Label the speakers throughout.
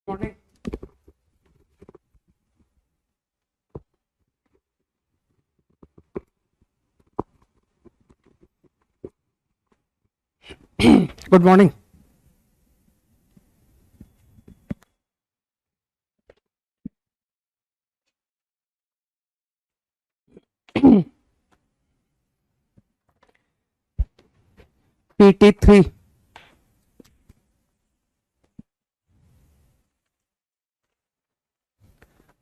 Speaker 1: Morning. Good morning. PT3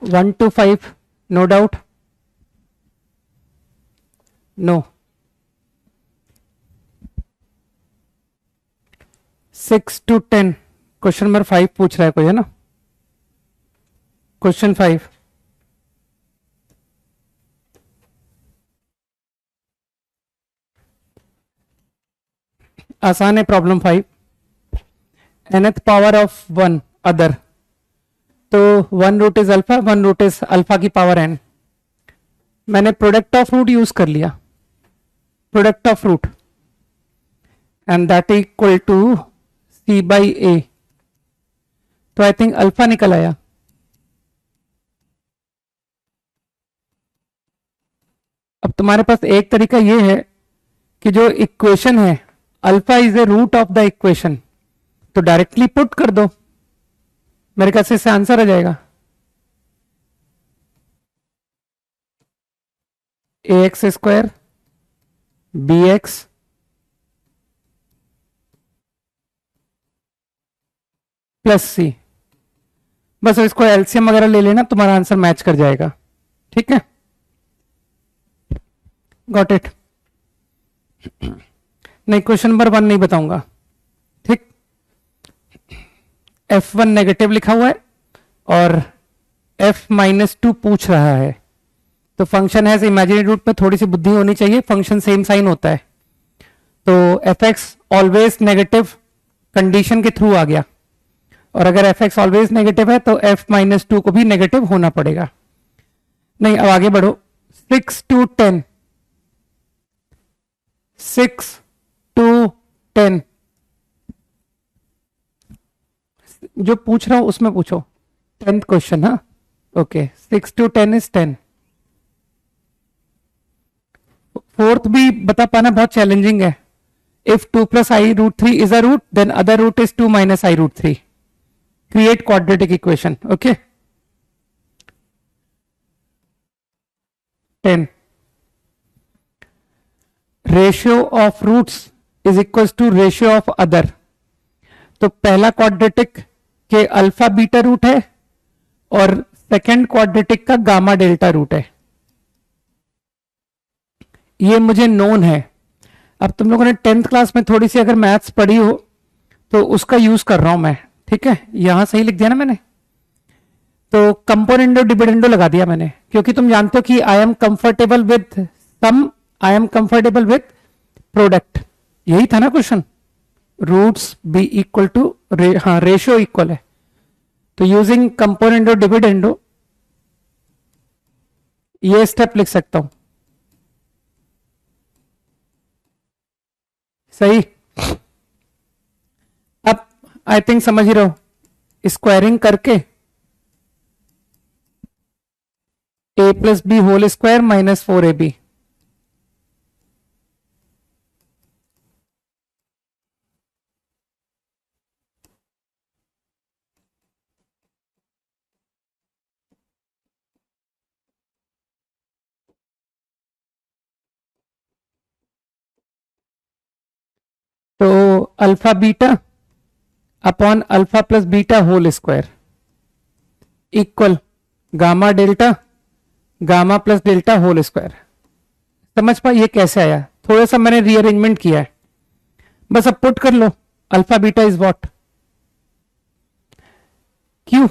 Speaker 1: 1 to 5, no doubt, no. 6 to 10, question number 5 पूछ रहा है कोई, है ना? क्वेश्चन 5, आसान है। Problem 5, nth power of 1 other, तो 1 root is alpha, 1 root is alpha की पावर n। मैंने प्रोडक्ट ऑफ रूट यूज कर लिया, product of root, and that equal to c by a, तो आई थिंक अल्फा निकल आया। अब तुम्हारे पास एक तरीका ये है कि जो इक्वेशन है alpha is a root of the equation, तो डायरेक्टली पुट कर दो, मेरे ख्याल से इससे आंसर आ जाएगा। ax स्क्वायर bx प्लस सी, बस इसको एलसीएम वगैरह ले लेना, तुम्हारा आंसर मैच कर जाएगा। ठीक है, गॉट इट। नहीं, क्वेश्चन नंबर 1 नहीं बताऊंगा। ठीक, F1 नेगेटिव लिखा हुआ है और F-2 पूछ रहा है, तो फंक्शन है इमेजिनरी रूट में थोड़ी सी बुद्धि होनी चाहिए, फंक्शन सेम साइन होता है, तो fx ऑलवेज नेगेटिव कंडीशन के थ्रू आ गया, और अगर fx ऑलवेज नेगेटिव है तो F-2 को भी नेगेटिव होना पड़ेगा। नहीं, अब आगे बढ़ो। 6 to 10, 6 to 10, जो पूछ रहा हूं उसमें पूछो, 10th क्वेश्चन। हाँ, ओके, 6 to 10 इज 10। फोर्थ भी बता पाना बहुत चैलेंजिंग है। If 2 plus I root 3 is a root, then other root is 2 minus I root 3. Create quadratic equation. Okay. 10. Ratio of roots is equals to ratio of other. तो पहला quadratic के alpha beta root है और second quadratic का gamma delta root है, ये मुझे known है। अब तुम लोगों ने 10th क्लास में थोड़ी सी अगर मैथ्स पढ़ी हो तो उसका यूज कर रहा हूं मैं। ठीक है, यहां सही लिख दिया ना मैंने, तो कंपोनेंडो डिविडेंडो लगा दिया मैंने, क्योंकि तुम जानते हो कि I am comfortable with sum, I am comfortable with product, यही था ना question. Roots be equal to, हाँ, रेशियो इक्वल है, तो यूजिंग कंपोनेंडो डिविडेंडो ये स्टेप लिख सकता हूं। सही। अब आई थिंक समझ ही रहो, स्क्वायरिंग करके a plus b whole square minus 4ab, तो alpha beta upon alpha plus beta whole square equal gamma delta, gamma plus delta whole square. समझ पाए ये कैसे आया? थोड़ा सा मैंने रीअरेंजमेंट किया है, बस अब पुट कर लो। Alpha beta is what? Q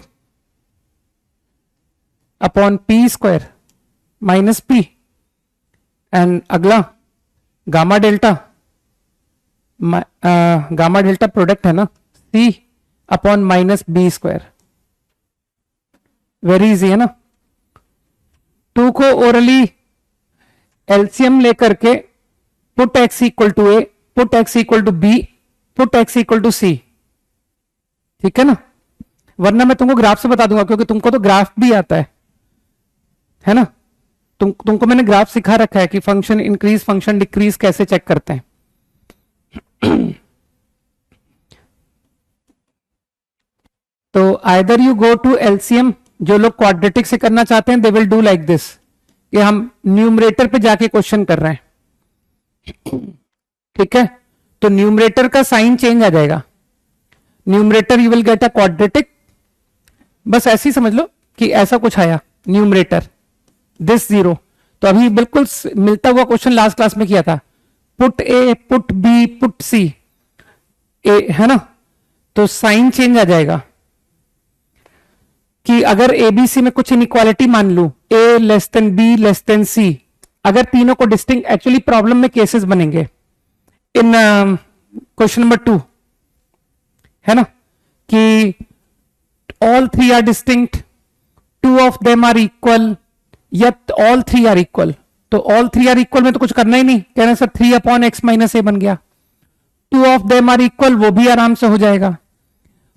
Speaker 1: upon P square minus P, and अगला gamma delta, gamma delta product है ना, C upon minus B square. Very easy है ना। 2 को ओरली एलसीएम लेकर के put x equal to A, put x equal to B, put x equal to C, ठीक है ना। वरना मैं तुमको ग्राफ से बता दूंगा, क्योंकि तुमको तो ग्राफ भी आता है ना। तुमको मैंने ग्राफ सिखा रखा है कि फंक्शन इंक्रीज फंक्शन डिक्रीज कैसे चेक करते हैं। तो either you go to LCM, जो लोग क्वाड्रेटिक से करना चाहते हैं they will do like this, कि हम न्यूमरेटर पे जाके क्वेश्चन कर रहे हैं, ठीक है। तो न्यूमरेटर का साइन चेंज आ जाएगा, numerator you will get a quadratic, बस ऐसे ही समझ लो कि ऐसा कुछ आया न्यूमरेटर दिस 0। तो अभी बिल्कुल मिलता हुआ क्वेश्चन लास्ट क्लास में किया था, put A put B put C A, है ना। तो साइन चेंज आ जाएगा कि अगर एबीसी में कुछ इनइक्वालिटी मान लू, A less than B less than C, अगर तीनों को डिस्टिंक्ट, एक्चुअली प्रॉब्लम में केसेस बनेंगे इन क्वेश्चन नंबर 2, है ना, कि all 3 are distinct, 2 of them are equal, या ऑल 3 आर इक्वल। तो ऑल 3 आर इक्वल में तो कुछ करना ही नहीं, कहना सर 3/x - a बन गया। 2 ऑफ देम आर इक्वल, वो भी आराम से हो जाएगा।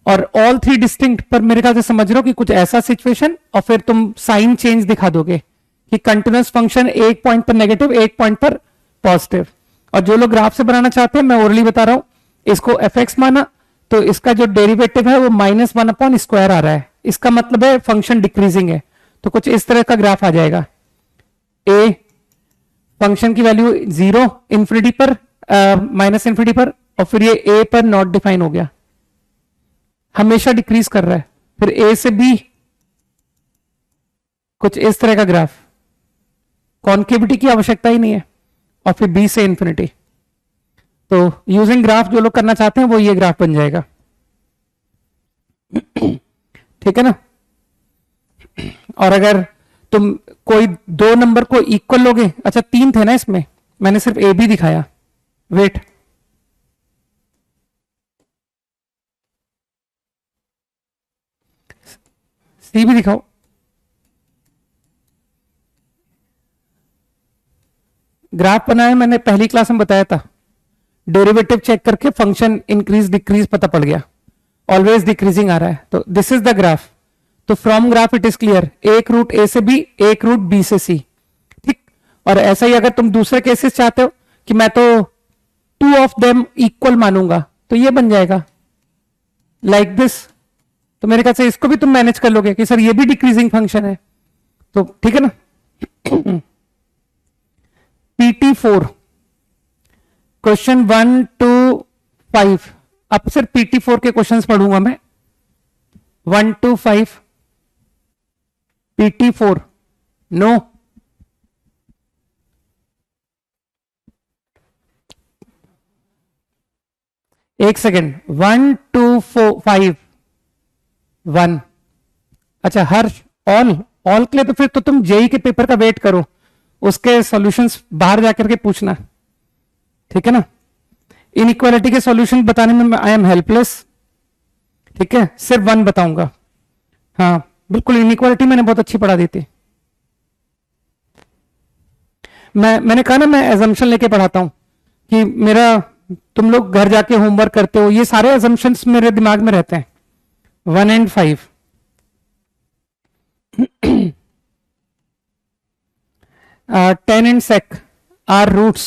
Speaker 1: और ऑल 3 डिस्टिंक्ट पर मेरे ख्याल से समझ रहे हो कि कुछ ऐसा सिचुएशन, और फिर तुम साइन चेंज दिखा दोगे कि कंटिन्यूअस फंक्शन एक पॉइंट पर नेगेटिव, एक पॉइंट पर पॉजिटिव। और जो लोग ग्राफ से बनाना चाहते हैं, मैं ओरली बता रहा हूं, इसको fx माना तो इसका जो डेरिवेटिव है वो -1/स्क्वायर आ रहा है, इसका मतलब है फंक्शन डिक्रीजिंग है। तो कुछ इस तरह का ग्राफ आ जाएगा, ए फंक्शन की वैल्यू 0 इंफिनिटी पर, माइनस इंफिनिटी पर, और फिर ये ए पर नॉट डिफाइन हो गया, हमेशा डिक्रीज कर रहा है। फिर ए से बी, कुछ इस तरह का ग्राफ, कॉन्केविटी की आवश्यकता ही नहीं है, और फिर बी से इंफिनिटी। तो यूजिंग ग्राफ जो लोग करना चाहते हैं वो ये ग्राफ बन जाएगा, ठीक है ना। और अगर तुम कोई 2 नंबर को इक्वल लोगे, अच्छा 3 थे ना इसमें, मैंने सिर्फ ए बी दिखाया, वेट, सी भी दिखाओ। ग्राफ बनाया मैंने पहली क्लास में बताया था, डेरिवेटिव चेक करके फंक्शन इंक्रीज डिक्रीज पता पड़ गया, ऑलवेज डिक्रीजिंग आ रहा है। तो दिस इज द ग्राफ। तो from graph it is clear, एक रूट ए से बी, एक रूट बी से सी, ठीक। और ऐसा ही अगर तुम दूसरे केसेस चाहते हो कि मैं तो 2 ऑफ देम इक्वल मानूंगा, तो ये बन जाएगा लाइक दिस। तो मेरे ख्याल से इसको भी तुम मैनेज कर लोगे कि सर ये भी डिक्रीजिंग फंक्शन है, तो ठीक है ना। PT4 क्वेश्चन 1 to 5, अब सिर्फ PT4 के क्वेश्चंस पढ़ूंगा मैं, 1 to 5 PT4, नो एक सेकेंड, 1 to 5 1, अच्छा हर्ष ऑल के लिए, तो फिर तो तुम जेई के पेपर का वेट करो, उसके सॉल्यूशंस बाहर जाकर के पूछना, ठीक है ना। इनइक्वालिटी के सॉल्यूशन बताने में आई एम हेल्पलेस, ठीक है, सिर्फ 1 बताऊंगा। हाँ बिल्कुल, इनइक्वालिटी मैंने बहुत अच्छी पढ़ा दी थी, मैंने कहा ना मैं एजम्पशन लेके पढ़ाता हूं कि मेरा, तुम लोग घर जाके होमवर्क करते हो, ये सारे एजम्पशंस मेरे दिमाग में रहते हैं। 1 and 5 10 and sec are roots.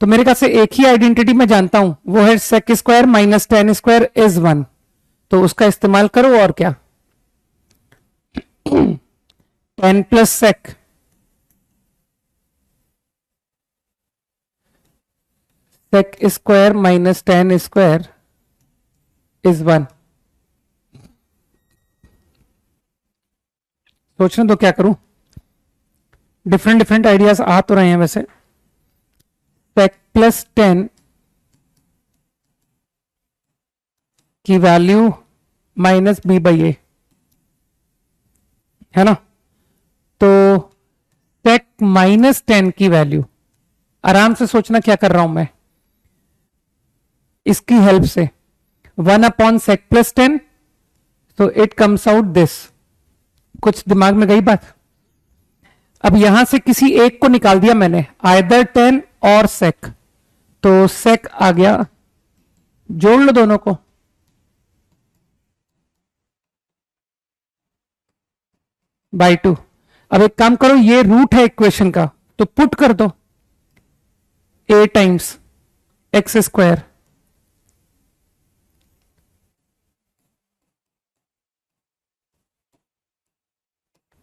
Speaker 1: तो मेरे ख्याल से एक ही आइडेंटिटी मैं जानता हूं, वो है sec square minus 10 square is 1, तो उसका इस्तेमाल करो। और क्या 10 plus sec, sec square minus 10 square is 1। सोचने दो क्या करूं, डिफरेंट आइडियाज आ तो रहे हैं वैसे। सेक प्लस 10 की वैल्यू माइनस बी बाई ए, है ना। तो सेक माइनस 10 की वैल्यू, आराम से सोचना क्या कर रहा हूं मैं, इसकी हेल्प से 1 अपॉन सेक प्लस 10, तो इट कम्स आउट दिस। कुछ दिमाग में गई बात। अब यहां से किसी एक को निकाल दिया मैंने, आइदर 10 और सेक, तो सेक आ गया, जोड़ लो दोनों को, बाई 2। अब एक काम करो, ये रूट है इक्वेशन का, तो पुट कर दो a टाइम्स एक्स स्क्वायर।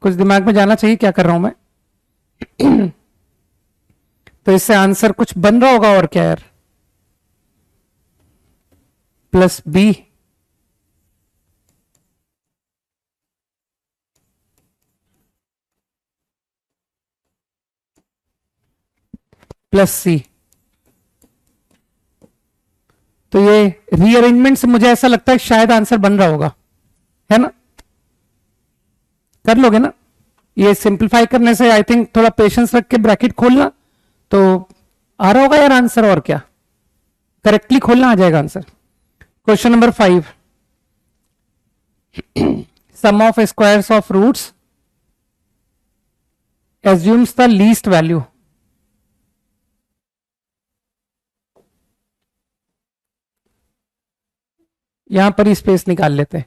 Speaker 1: कुछ दिमाग में जाना चाहिए क्या कर रहा हूं मैं। तो इससे आंसर कुछ बन रहा होगा और क्या यार, प्लस बी प्लस सी। तो ये रीअरेंजमेंट से मुझे ऐसा लगता है शायद आंसर बन रहा होगा, है ना? कर लोगे ना? ये सिंप्लीफाई करने से आई थिंक थोड़ा पेशेंस रख के ब्रैकेट खोलना तो आ रहा होगा यार आंसर, और क्या, करेक्टली खोलना आ जाएगा answer. Question number 5, sum of squares of roots assumes the least value. यहां पर ही स्पेस निकाल लेते हैं,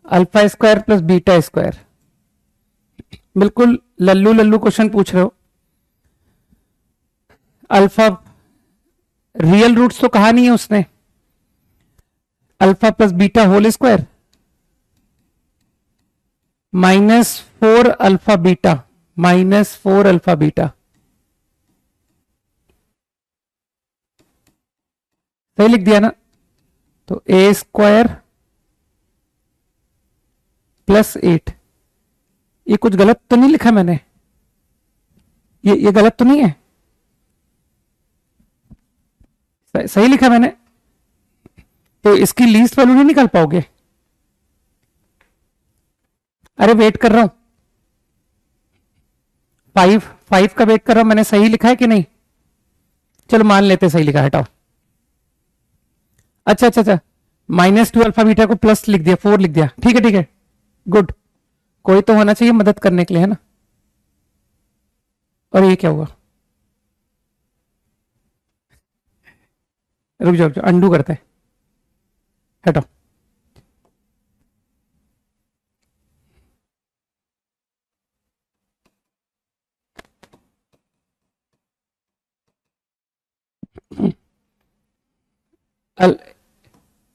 Speaker 1: alpha square plus beta square. बिल्कुल लल्लू लल्लू क्वेश्चन पूछ रहे हो। अल्फा रियल रूट्स तो कहा नहीं है उसने, alpha plus beta whole square -4 alpha beta, -4 alpha beta. सही लिख दिया ना? तो ए स्क्वायर प्लस 8। ये कुछ गलत तो नहीं लिखा मैंने? ये गलत तो नहीं है? सही लिखा मैंने? तो इसकी लीस्ट वैल्यू नहीं निकाल पाओगे? अरे वेट कर रहा हूं, 5 का वेट कर रहा हूं, मैंने सही लिखा है कि नहीं? चलो मान लेते सही लिखा, हटाओ। अच्छा अच्छा अच्छा, -2 अल्फा बीटा को प्लस लिख दिया, 4 लिख दिया, ठीक है ठीक है, गुड। कोई तो होना चाहिए मदद करने के लिए, है ना? और ये क्या हुआ? रुक जाओ, अंडू करते हैं, हटाओ।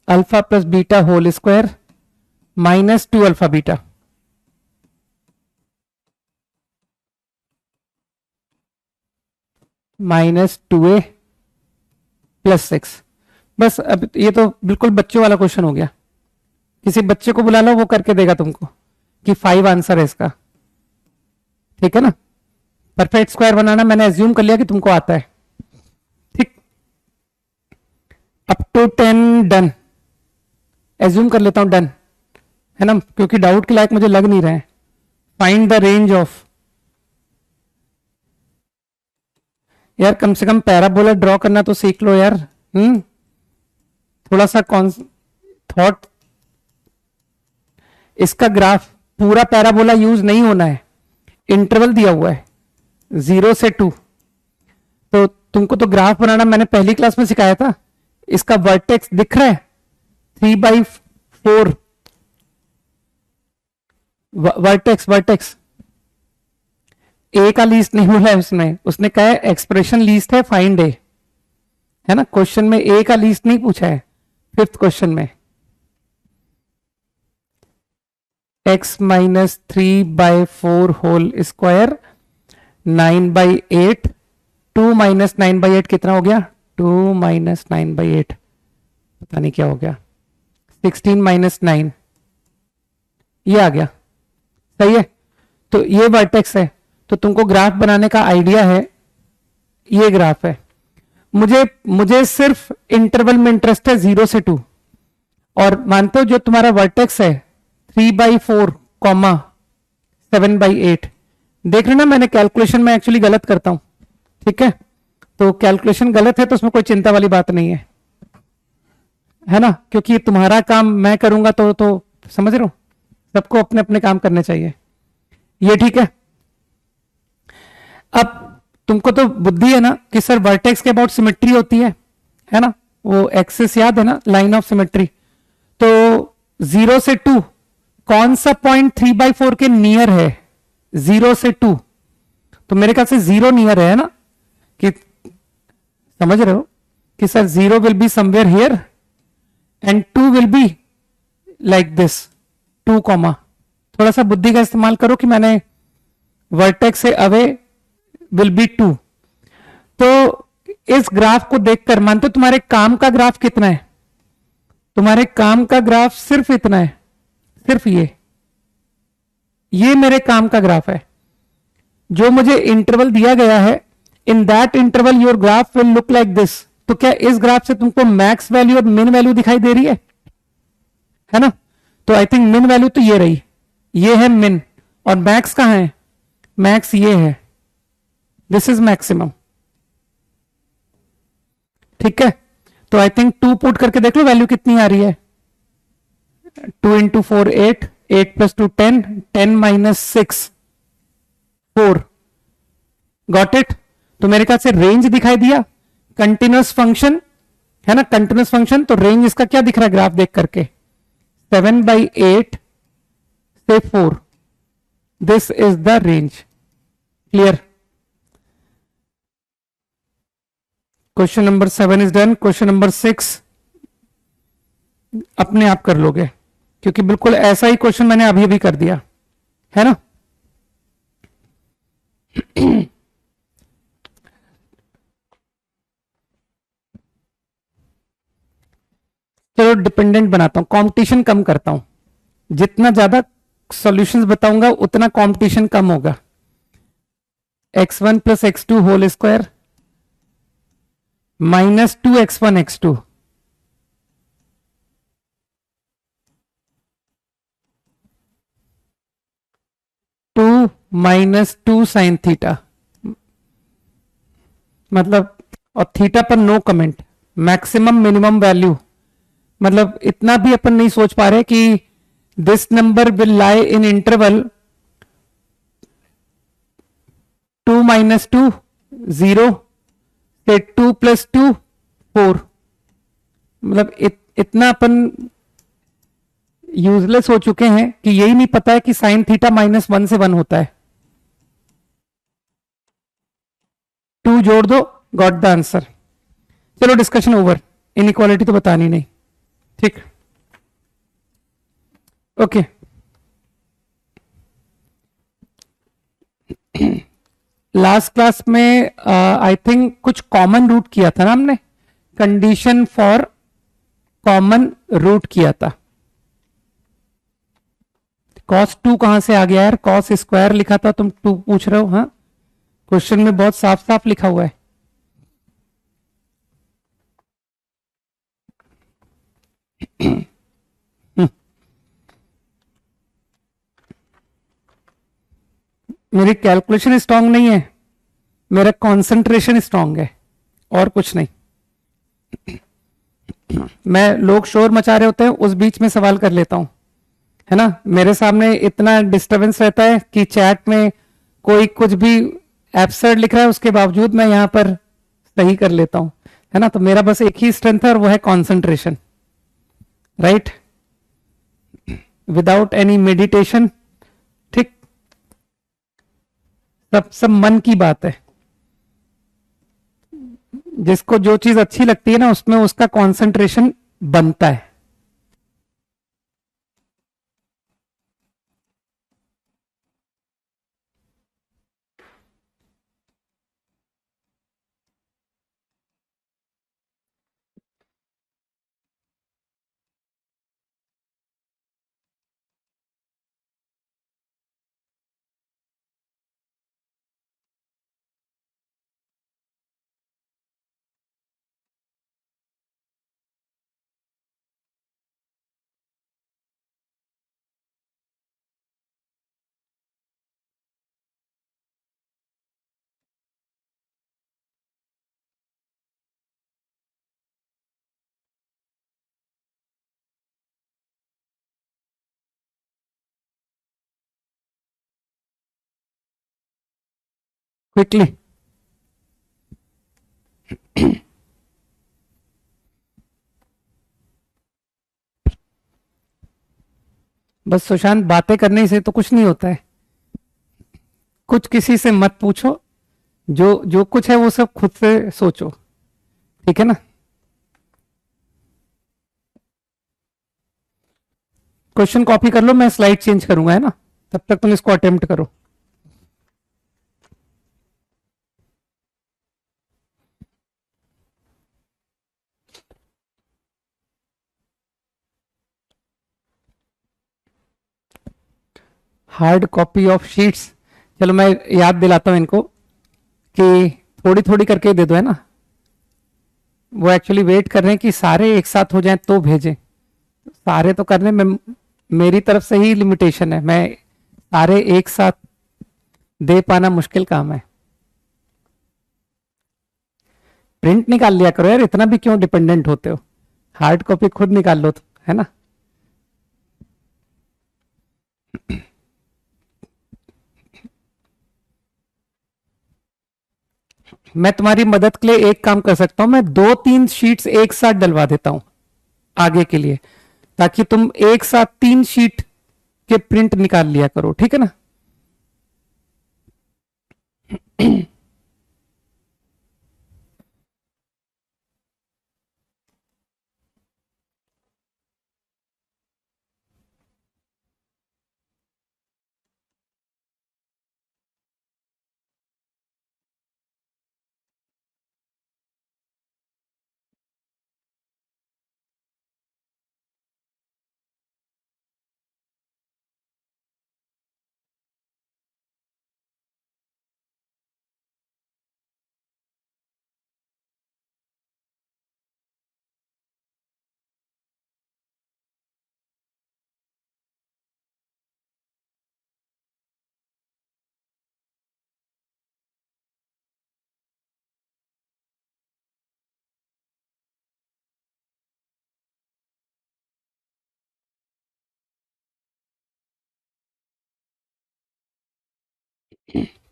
Speaker 1: Alpha plus beta whole square -2 alpha beta, -2a plus 6। बस अब ये तो बिल्कुल बच्चों वाला क्वेश्चन हो गया, किसी बच्चे को बुला लो, वो करके देगा तुमको कि 5 आंसर है इसका, ठीक है ना? परफेक्ट स्क्वायर बनाना मैंने एज्यूम कर लिया कि तुमको आता है, ठीक। अप टू 10 डन, एज्यूम कर लेता हूं डन, है ना, क्योंकि डाउट के लायक मुझे लग नहीं रहे हैं। फाइंड द रेंज ऑफ, यार कम से कम पैराबोला ड्रॉ करना तो सीख लो यार। थोड़ा सा थॉट, इसका ग्राफ पूरा पैराबोला यूज नहीं होना है, इंटरवल दिया हुआ है 0 से 2। तो तुमको तो ग्राफ बनाना मैंने पहली क्लास में सिखाया था। इसका वर्टेक्स दिख रहा है 3/4 वर्टेक्स ए का लीस्ट नहीं बोला है उसने, उसने कहा है एक्सप्रेशन लीस्ट है, फाइंड ए, है ना? क्वेश्चन में ए का लीस्ट नहीं पूछा है, 5th क्वेश्चन में। x -3/4 होल स्क्वायर 9/8, 2 - 9/8 कितना हो गया? 2 - 9/8 पता नहीं क्या हो गया, 16 - 9, ये आ गया, सही है। तो ये वर्टेक्स है, तो तुमको ग्राफ बनाने का आइडिया है, ये ग्राफ है। मुझे सिर्फ इंटरवल में इंटरेस्ट है 0 से 2, और मानते हो जो तुम्हारा वर्टेक्स है 3/4, 7/8, देख रहे ना, मैंने कैलकुलेशन में एक्चुअली गलत करता हूं, ठीक है? तो कैलकुलेशन गलत है तो उसमें कोई चिंता वाली बात नहीं है ना? क्योंकि तुम्हारा काम मैं करूंगा तो समझ रहे हो, सबको अपने अपने काम करने चाहिए, ये ठीक है। अब तुमको तो बुद्धि है ना कि सर वर्टेक्स के अबाउट सिमेट्री होती है ना? वो एक्सिस याद है ना, लाइन ऑफ सिमेट्री। तो 0 से 2 कौन सा पॉइंट 3/4 के नियर है 0 से 2? तो मेरे ख्याल से 0 नियर है ना, कि समझ रहे हो कि sir 0 will be somewhere here and 2 will be like this, 2 comma. थोड़ा सा बुद्धि का इस्तेमाल करो कि मैंने वर्टेक्स से अवे विल बी 2। तो इस ग्राफ को देखकर मानते हो तुम्हारे काम का ग्राफ कितना है? तुम्हारे काम का ग्राफ सिर्फ इतना है, सिर्फ ये मेरे काम का ग्राफ है। जो मुझे इंटरवल दिया गया है, in that interval your graph will look like this. तो क्या इस ग्राफ से तुमको मैक्स वैल्यू और मिन वैल्यू दिखाई दे रही है ना? तो आई थिंक मिन वैल्यू तो ये रही, ये है मिन, और मैक्स कहां है? मैक्स ये है, दिस इज मैक्सिमम। ठीक है, तो आई थिंक 2 पुट करके देख लो वैल्यू कितनी आ रही है। 2 into 4 8, 8 plus 2 10, 10 minus 6 4। Got it? तो मेरे ख्याल से रेंज दिखाई दिया। कंटिन्यूअस फंक्शन है ना, कंटिन्यूअस फंक्शन, तो रेंज इसका क्या दिख रहा है ग्राफ देख करके? 7/8 से 4, this is the range. Clear? Question number 7 is done. Question number 6 अपने आप कर लोगे, क्योंकि बिल्कुल ऐसा ही क्वेश्चन मैंने अभी अभी कर दिया है ना। चलो डिपेंडेंट बनाता हूं, कंपटीशन कम करता हूं। जितना ज्यादा सॉल्यूशंस बताऊंगा उतना कंपटीशन कम होगा। x1 plus x2 whole square minus 2x1 x2 2 minus 2 sine theta, मतलब, और थीटा पर no comment. Maximum minimum value, मतलब इतना भी अपन नहीं सोच पा रहे कि this number will lie in interval 2 minus 2 0 से 2 प्लस 2 4। मतलब इतना अपन यूजलेस हो चुके हैं कि यही नहीं पता है कि साइन थीटा -1 से 1 होता है। 2 जोड़ दो, गॉट द आंसर। चलो डिस्कशन ओवर, इनइक्वालिटी तो बतानी नहीं। ठीक, ओके। लास्ट क्लास में आई थिंक कुछ कॉमन रूट किया था ना हमने, कंडीशन फॉर कॉमन रूट किया था। cos 2 कहां से आ गया यार? cos स्क्वायर लिखा था, तुम 2 पूछ रहे हो। हाँ, क्वेश्चन में बहुत साफ साफ लिखा हुआ है। मेरी कैलकुलेशन स्ट्रांग नहीं है, मेरा कंसंट्रेशन स्ट्रांग है, और कुछ नहीं। मैं, लोग शोर मचा रहे होते हैं उस बीच में सवाल कर लेता हूं, है ना। मेरे सामने इतना डिस्टरबेंस रहता है कि चैट में कोई कुछ भी एब्सर्ड लिख रहा है, उसके बावजूद मैं यहां पर सही कर लेता हूं, है ना। तो मेरा बस एक ही स्ट्रेंथ है और वो है concentration, right, without any meditation. ठीक, सब मन की बात है। जिसको जो चीज अच्छी लगती है ना, उसमें उसका कंसंट्रेशन बनता है। क्विकली, बस सुशांत, बातें करने से तो कुछ नहीं होता है। कुछ किसी से मत पूछो, जो जो कुछ है वो सब खुद से सोचो, ठीक है ना। क्वेश्चन कॉपी कर लो, मैं स्लाइड चेंज करूंगा, है ना। तब तक तुम इसको अटेम्प्ट करो। हार्ड कॉपी ऑफ शीट्स, चलो मैं याद दिलाता हूं इनको कि थोड़ी थोड़ी करके दे दो, है ना। वो एक्चुअली वेट कर रहे हैं कि सारे एक साथ हो जाएं तो भेजें। सारे तो करने में मेरी तरफ से ही लिमिटेशन है, मैं सारे एक साथ दे पाना मुश्किल काम है। प्रिंट निकाल लिया करो यार, इतना भी क्यों डिपेंडेंट होते हो। हार्ड कॉपी खुद निकाल लो तो, है ना। मैं तुम्हारी मदद के लिए एक काम कर सकता हूं, मैं 2-3 शीट्स एक साथ डलवा देता हूं आगे के लिए, ताकि तुम एक साथ 3 शीट के प्रिंट निकाल लिया करो, ठीक है ना।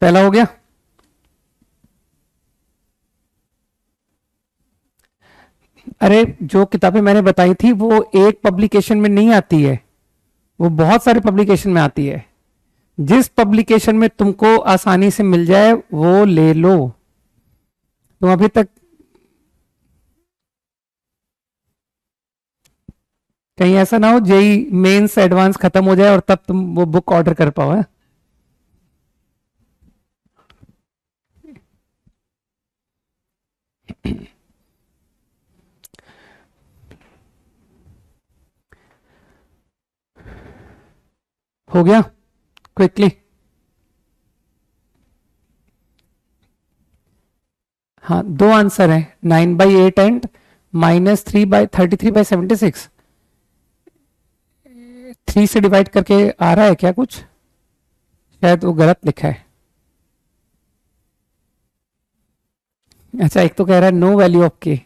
Speaker 1: पहला हो गया। अरे जो किताबें मैंने बताई थी वो एक पब्लिकेशन में नहीं आती है, वो बहुत सारे पब्लिकेशन में आती है। जिस पब्लिकेशन में तुमको आसानी से मिल जाए वो ले लो। तुम अभी तक कहीं ऐसा ना हो जेई मेंस एडवांस खत्म हो जाए और तब तुम वो बुक ऑर्डर कर पाओ, है? हो गया क्विकली। हाँ, दो आंसर है, 9/8 एंड -3/33/76। 3 से डिवाइड करके आ रहा है क्या कुछ? शायद वो गलत लिखा है। अच्छा, एक तो कह रहा है नो वैल्यू ऑफ के।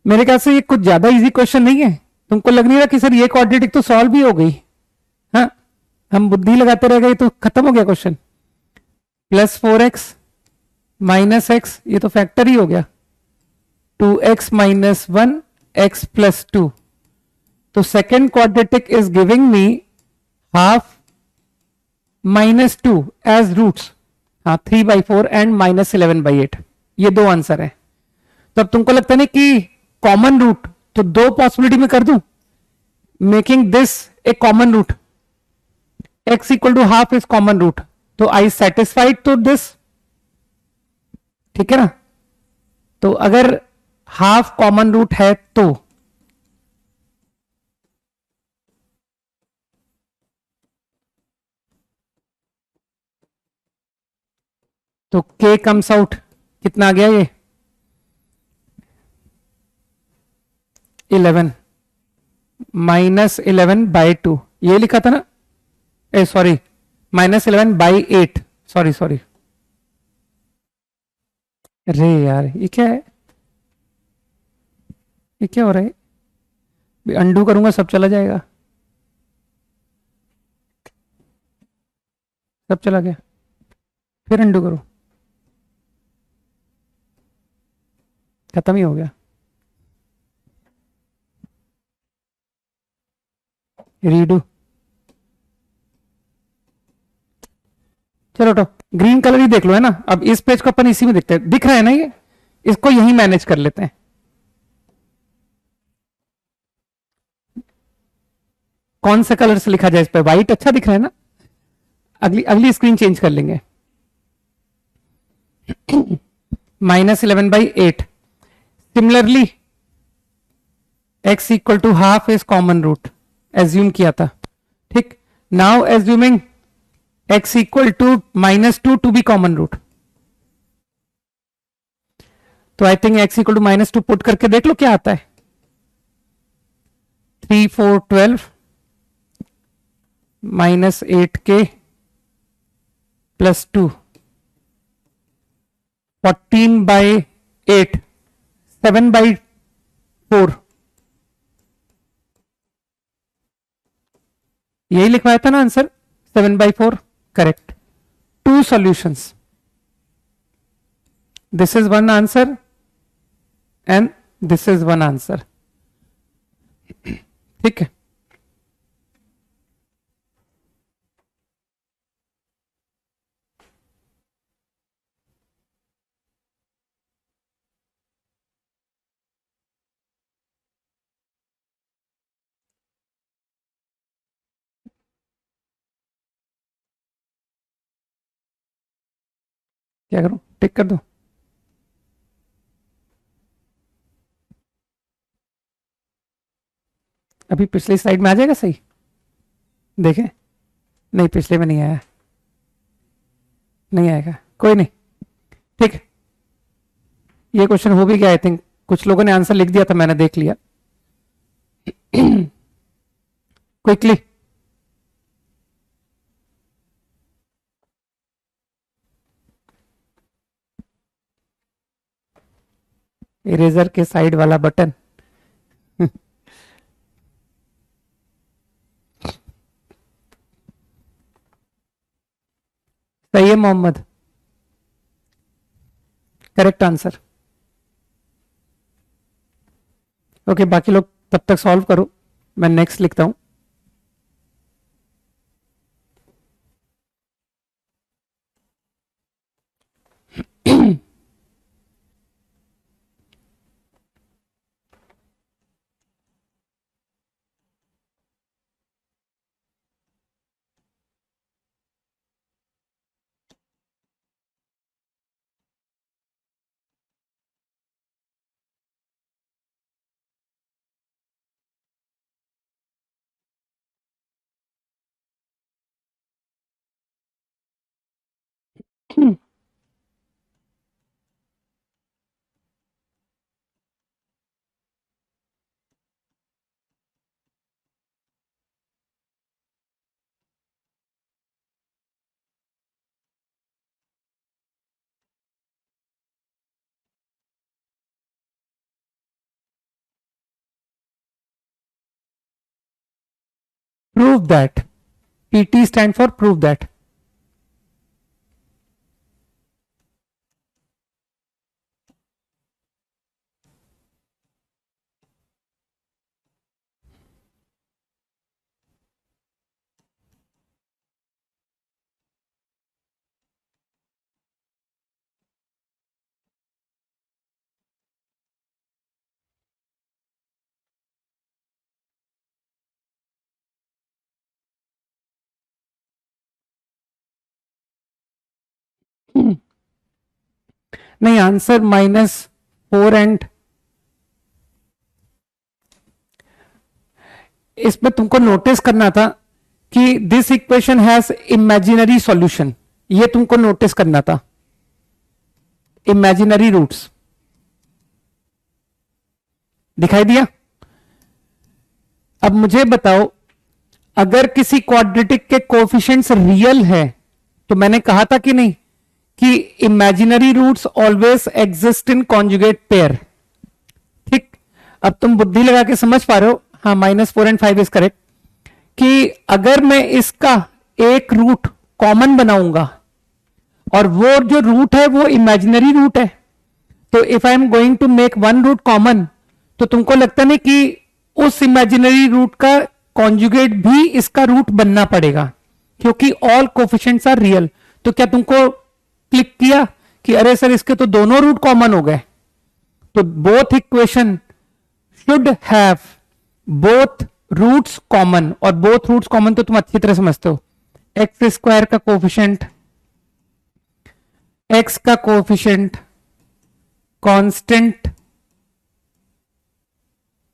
Speaker 1: मेरे ख्याल से ये कुछ ज्यादा इजी क्वेश्चन नहीं है। तुमको लग नहीं रहा कि सर ये क्वाड्रेटिक तो सॉल्व भी हो गई? हाँ, हम बुद्धि लगाते रह गए तो खत्म हो गया क्वेश्चन। +4x -x, ये तो फैक्टर ही हो गया। 2x - 1 x + 2। तो second quadratic is giving me half -2 as roots. हाँ, 3/4 एंड -11/8, ये दो आंसर है। तो अब तुमको लगता नहीं कि कॉमन रूट, तो दो पॉसिबिलिटी में कर दूं, making this a common root. x = half is common root, तो आई सेटिस्फाइड टू दिस, ठीक है ना। तो अगर हाफ कॉमन रूट है तो k कम्स आउट कितना आ गया ये? 11 -11/2, ये लिखा था ना। ए सॉरी, -11/8, सॉरी सॉरी। अरे यार, ये क्या है? ये क्या हो रहा है? अंडू करूंगा सब चला जाएगा। सब चला गया, फिर अंडू करो, खत्म ही हो गया। रीडू, चलो तो ग्रीन कलर ही देख लो, है ना। अब इस पेज को अपन इसी में देखते हैं, दिख रहा है ना ये, इसको यही मैनेज कर लेते हैं। कौन से कलर से लिखा जाए इस पे, व्हाइट अच्छा दिख रहा है ना। अगली अगली स्क्रीन चेंज कर लेंगे। -11/8। Similarly x equal to half is common root, assume किया था, ठीक। Now assuming x equal to -2 to be common root, तो I think x equal to -2 put करके देख लो क्या आता है। 3 4 12 -8k +2 14/8 7/4, यही लिखवाया था ना answer, 7/4, correct. 2 solutions, this is one answer and this is one answer, ठीक है। क्या करूं, टिक कर दूं। अभी पिछली स्लाइड में आ जाएगा सही, देखें। नहीं, पिछले में नहीं आया, नहीं आएगा, कोई नहीं, ठीक है। ये क्वेश्चन हो भी गया, आई थिंक कुछ लोगों ने आंसर लिख दिया था, मैंने देख लिया। क्विकली इरेजर के साइड वाला बटन सही है मोहम्मद, करेक्ट आंसर। ओके, बाकी लोग तब तक सॉल्व करो, मैं नेक्स्ट लिखता हूं। Prove that. PT stand for prove that. नहीं, आंसर -4 एंड इसमें तुमको नोटिस करना था कि this equation has imaginary solution, ये तुमको नोटिस करना था, इमेजिनरी रूट्स दिखाई दिया। अब मुझे बताओ, अगर किसी क्वाड्रेटिक के कोएफिशिएंट्स रियल है, तो मैंने कहा था कि नहीं कि imaginary roots always exist in conjugate pair, ठीक। अब तुम बुद्धि लगा के समझ पा रहे हो, हाँ, -4 एंड 5 इज करेक्ट, कि अगर मैं इसका एक रूट कॉमन बनाऊंगा और वो जो रूट है वो इमेजिनरी रूट है, तो if I am going to make one root common, तो तुमको लगता नहीं कि उस इमेजिनरी रूट का कॉन्जुगेट भी इसका रूट बनना पड़ेगा, क्योंकि ऑल कोफिशिएंट्स आर रियल। तो क्या तुमको क्लिक किया कि अरे सर इसके तो दोनों रूट कॉमन हो गए? तो both equation should have both roots common, और बोथ रूट्स कॉमन तो तुम अच्छी तरह समझते हो। एक्स स्क्वायर का कोफिशिएंट, एक्स का कोफिशिएंट कांस्टेंट,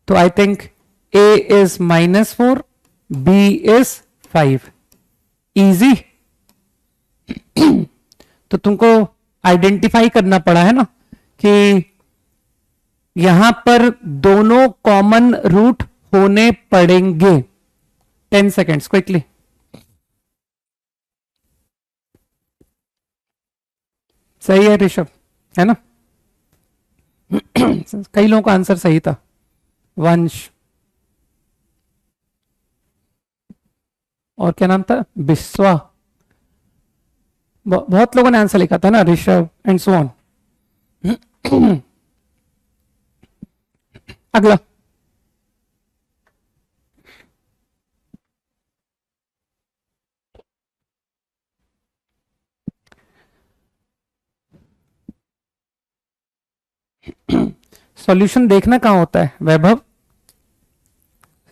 Speaker 1: तो I think a is -4, b is 5। Easy. तो तुमको आइडेंटिफाई करना पड़ा है ना कि यहां पर दोनों कॉमन रूट होने पड़ेंगे। 10 सेकेंड्स क्विकली। सही है ऋषभ, है ना? कई लोगों का आंसर सही था। वंश, और क्या नाम था? बिस्वा। बहुत लोगों ने आंसर लिखा था ना, ऋषभ एंड सो ऑन। अगला, सॉल्यूशन देखना कहां होता है वैभव?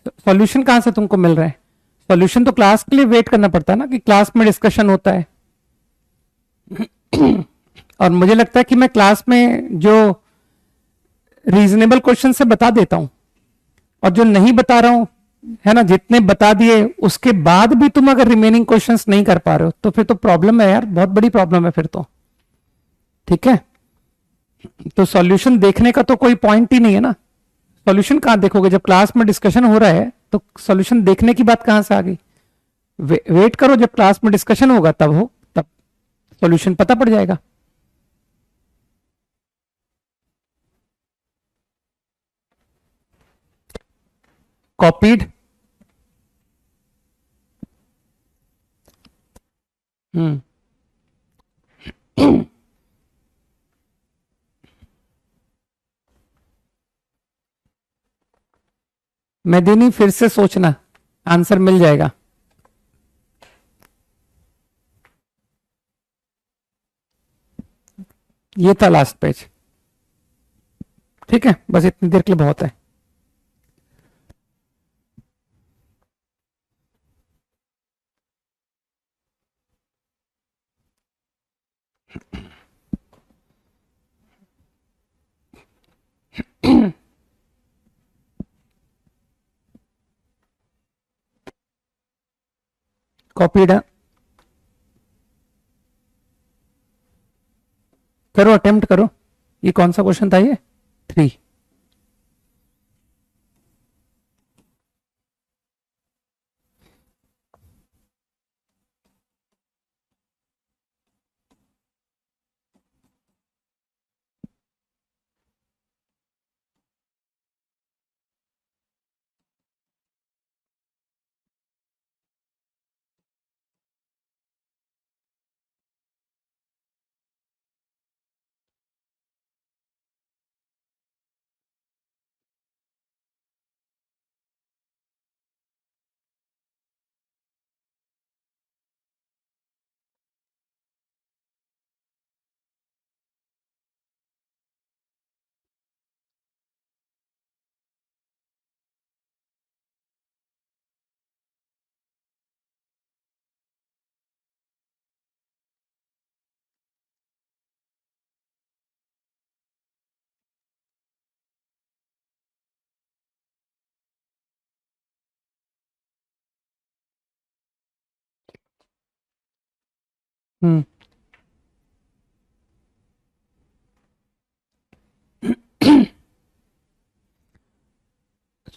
Speaker 1: सॉल्यूशन कहां से तुमको मिल रहा है? सॉल्यूशन तो क्लास के लिए वेट करना पड़ता है ना, कि क्लास में डिस्कशन होता है। और मुझे लगता है कि मैं क्लास में जो रीजनेबल क्वेश्चन से बता देता हूं, और जो नहीं बता रहा हूं, है ना, जितने बता दिए उसके बाद भी तुम अगर रिमेनिंग क्वेश्चंस नहीं कर पा रहे हो तो फिर तो प्रॉब्लम है यार, बहुत बड़ी प्रॉब्लम है फिर तो। ठीक है, तो सॉल्यूशन देखने का तो कोई पॉइंट ही नहीं है ना। सॉल्यूशन कहां देखोगे? जब क्लास में डिस्कशन हो रहा है तो सॉल्यूशन देखने की बात कहां से आ गई? वेट करो, जब क्लास में डिस्कशन होगा तब सॉल्यूशन पता पड़ जाएगा। कॉपीड। मेदिनी फिर से सोचना, आंसर मिल जाएगा। ये था लास्ट पेज। ठीक है, बस इतनी देर के लिए बहुत है। कॉपीड है, करो, अटेम्प्ट करो। ये कौन सा क्वेश्चन था? ये 3।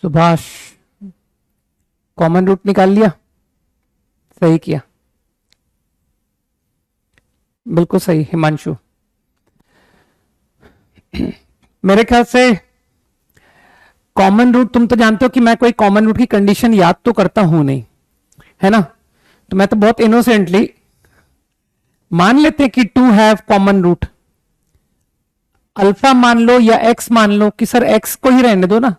Speaker 1: सुभाष, कॉमन रूट निकाल लिया? सही किया, बिल्कुल सही हिमांशु। मेरे ख्याल से कॉमन रूट, तुम तो जानते हो कि मैं कोई कॉमन रूट की कंडीशन याद तो करता हूं नहीं, है ना? तो मैं तो बहुत इनोसेंटली मान लेते हैं कि 2 हैव कॉमन रूट। अल्फा मान लो या एक्स मान लो कि सर एक्स को ही रहने दो ना,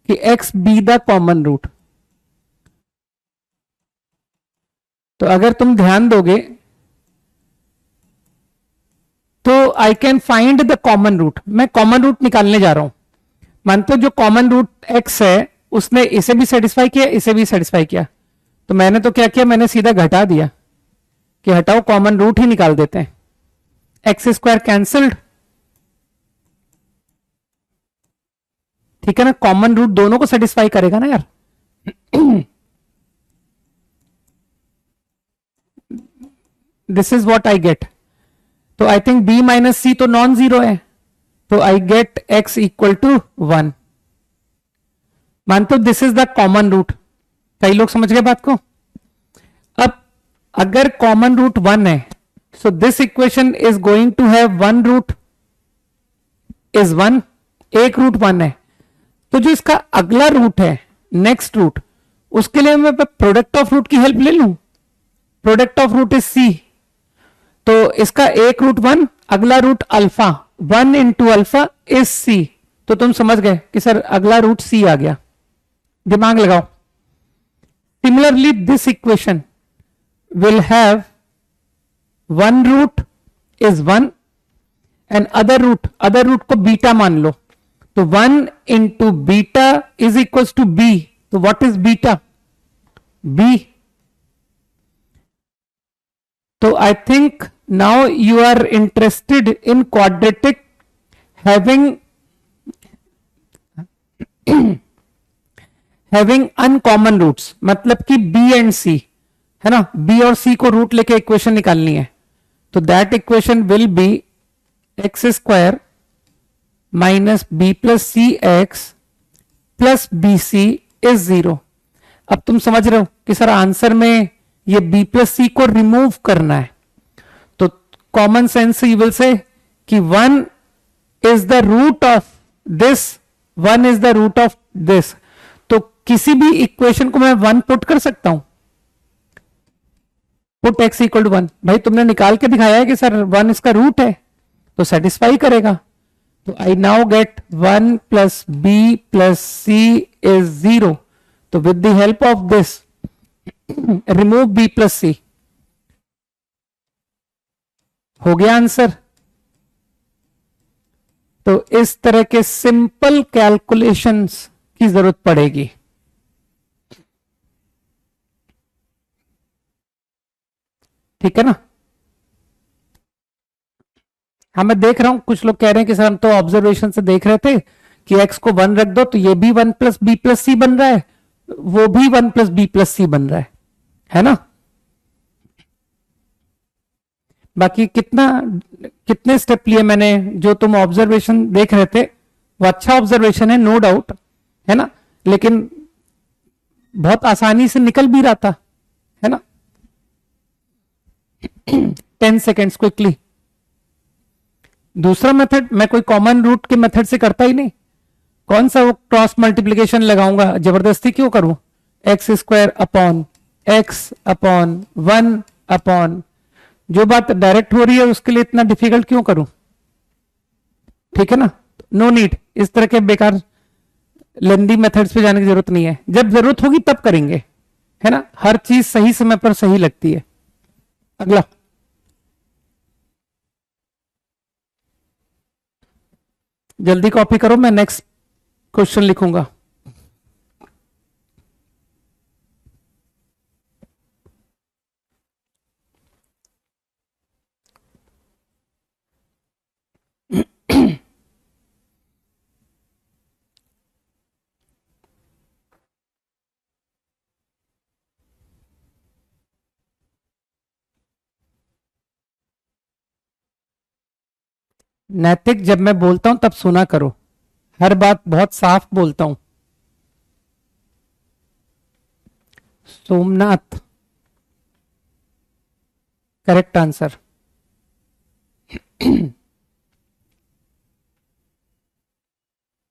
Speaker 1: कि x be the common root. तो अगर तुम ध्यान दोगे तो I can find the common root. मैं कॉमन रूट निकालने जा रहा हूं। मानते हो जो कॉमन रूट एक्स है उसने इसे भी सेटिस्फाई किया, इसे भी सेटिस्फाई किया। तो मैंने तो क्या किया, मैंने सीधा घटा दिया कि हटाओ कॉमन रूट ही निकाल देते हैं। एक्स स्क्वायर कैंसल्ड, ठीक है ना। कॉमन रूट दोनों को सेटिस्फाई करेगा ना यार। This is what I get. तो I think b minus c तो नॉन जीरो है, तो I get x equal to 1। मानते हो this is the common root. कई लोग समझ गए बात को। अब अगर कॉमन रूट 1 है, so this equation is going to have one root is 1, एक रूट 1 है। तो जो इसका अगला रूट है, नेक्स्ट रूट, उसके लिए मैं प्रोडक्ट ऑफ रूट की हेल्प ले लूं। Product of root is c, तो इसका एक रूट 1, अगला root alpha, 1 into alpha is c. तो तुम समझ गए कि सर अगला रूट सी आ गया। दिमाग लगाओ। Similarly this equation will have one root is 1 and other root को बीटा मान लो। तो 1 into beta is equal to b. तो व्हाट इज बीटा? बी। तो I think now you are interested in quadratic having having uncommon roots, मतलब कि B and सी, है ना। बी और सी को रूट लेके इक्वेशन निकालनी है। तो that equation will be x square minus b plus c x plus b c is 0। अब तुम समझ रहे हो कि सर आंसर में ये बी प्लस सी को रिमूव करना है। तो common sense you will say कि 1 is the root of this, 1 is the root of this. तो किसी भी इक्वेशन को मैं 1 पुट कर सकता हूं। Put x equal to 1। भाई तुमने निकाल के दिखाया है कि सर 1 इसका रूट है, तो सेटिस्फाई करेगा। तो I now get 1 plus b plus c is 0। तो with the help of this remove b plus c, हो गया आंसर। तो इस तरह के सिंपल कैलकुलेशंस की जरूरत पड़ेगी। ठीक है ना। हाँ मैं देख रहा हूं कुछ लोग कह रहे हैं कि सर हम तो ऑब्जर्वेशन से देख रहे थे कि x को 1 रख दो तो ये भी 1 प्लस बी प्लस सी बन रहा है, वो भी 1 प्लस बी प्लस सी बन रहा है ना। बाकी कितने स्टेप लिए मैंने, जो तुम ऑब्जर्वेशन देख रहे थे वो अच्छा ऑब्जर्वेशन है, नो डाउट, है ना। लेकिन बहुत आसानी से निकल भी रहा था, है ना। 10 सेकेंड्स क्विकली। दूसरा मेथड मैं कोई कॉमन रूट के मेथड से करता ही नहीं। कौन सा वो क्रॉस मल्टीप्लीकेशन लगाऊंगा, जबरदस्ती क्यों करूं। X square upon x upon 1 upon, जो बात डायरेक्ट हो रही है उसके लिए इतना डिफिकल्ट क्यों करूं। ठीक है ना। नो नीड, इस तरह के बेकार लेंदी मेथड्स पे जाने की जरूरत नहीं है। जब जरूरत होगी तब करेंगे, है ना। हर चीज सही समय पर सही लगती है। अगला जल्दी कॉपी करो, मैं नेक्स्ट क्वेश्चन लिखूंगा। नैतिक जब मैं बोलता हूं तब सुना करो, हर बात बहुत साफ बोलता हूं। Somnath correct answer.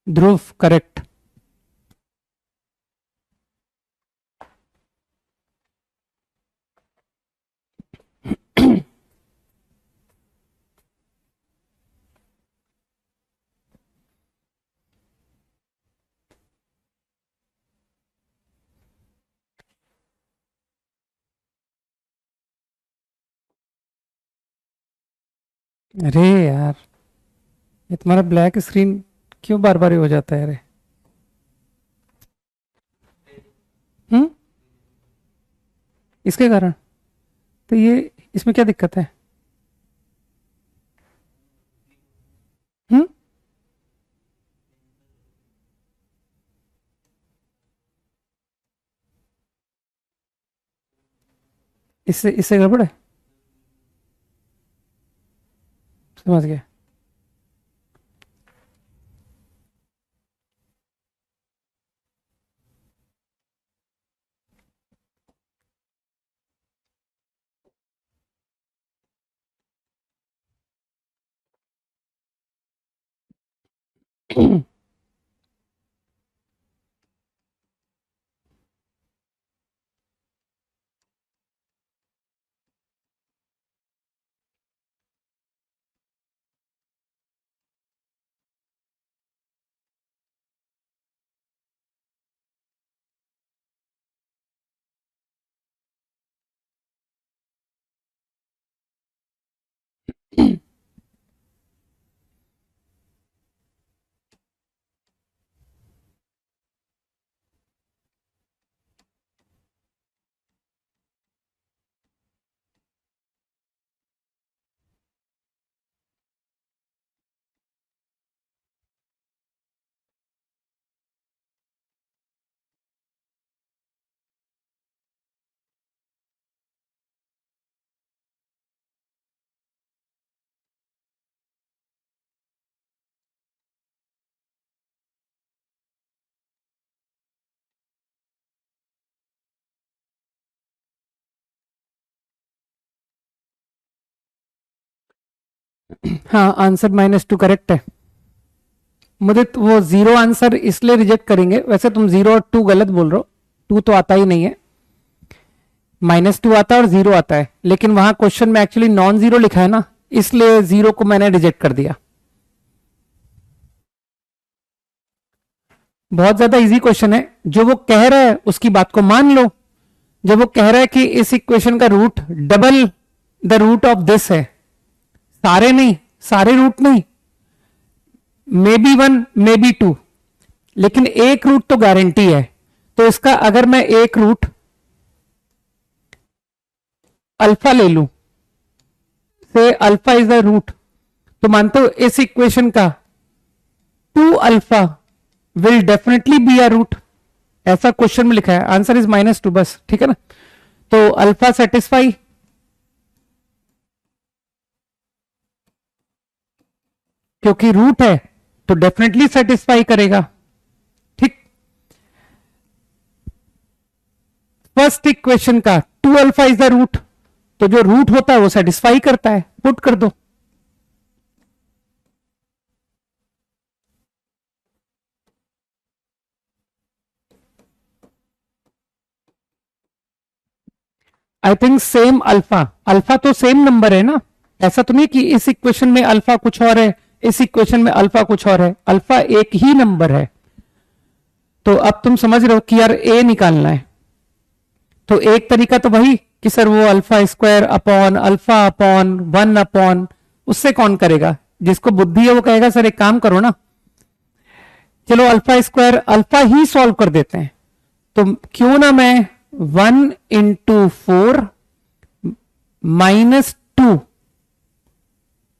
Speaker 1: Dhruv correct. अरे यार, ये तुम्हारा ब्लैक स्क्रीन क्यों बार बार हो जाता है? अरे हम्म, इसके कारण? तो ये इसमें क्या दिक्कत है? हम्म, इससे इससे गड़बड़ है। समझ गया। हाँ, आंसर -2 करेक्ट है। मुझे तो वो जीरो आंसर इसलिए रिजेक्ट करेंगे, वैसे तुम 0 और 2 गलत बोल रहे हो। 2 तो आता ही नहीं है, -2 आता है और 0 आता है, लेकिन वहां क्वेश्चन में एक्चुअली नॉन जीरो लिखा है ना, इसलिए 0 को मैंने रिजेक्ट कर दिया। बहुत ज्यादा इजी क्वेश्चन है। जो वो कह रहा है उसकी बात को मान लो। जब वो कह रहा है कि इस इक्वेशन का root double the root of this है, सारे नहीं, सारे रूट नहीं, मे बी 1 मे बी 2, लेकिन एक रूट तो गारंटी है। तो इसका अगर मैं एक रूट अल्फा ले लूं, से अल्फा इज द रूट, तो मानते हो इस इक्वेशन का 2 alpha will definitely be a root. ऐसा क्वेश्चन में लिखा है, आंसर इज -2 बस, ठीक है ना। तो अल्फा सेटिस्फाई, क्योंकि रूट है तो डेफिनेटली सेटिस्फाई करेगा। ठीक। फर्स्ट इक्वेशन का 2 अल्फा इज द रूट, तो जो रूट होता है वो सेटिस्फाई करता है, पुट कर दो। I think same alpha, alpha तो सेम नंबर है ना। ऐसा तो नहीं कि इस इक्वेशन में अल्फा कुछ और है, इस इक्वेशन में अल्फा कुछ और है, अल्फा एक ही नंबर है। तो अब तुम समझ रहे हो कि यार ए निकालना है, तो एक तरीका तो वही कि सर वो alpha square upon alpha upon 1 upon, उससे कौन करेगा? जिसको बुद्धि है वो कहेगा सर एक काम करो ना, चलो अल्फा स्क्वायर अल्फा ही सॉल्व कर देते हैं। तो क्यों ना मैं 1 × 4 -2,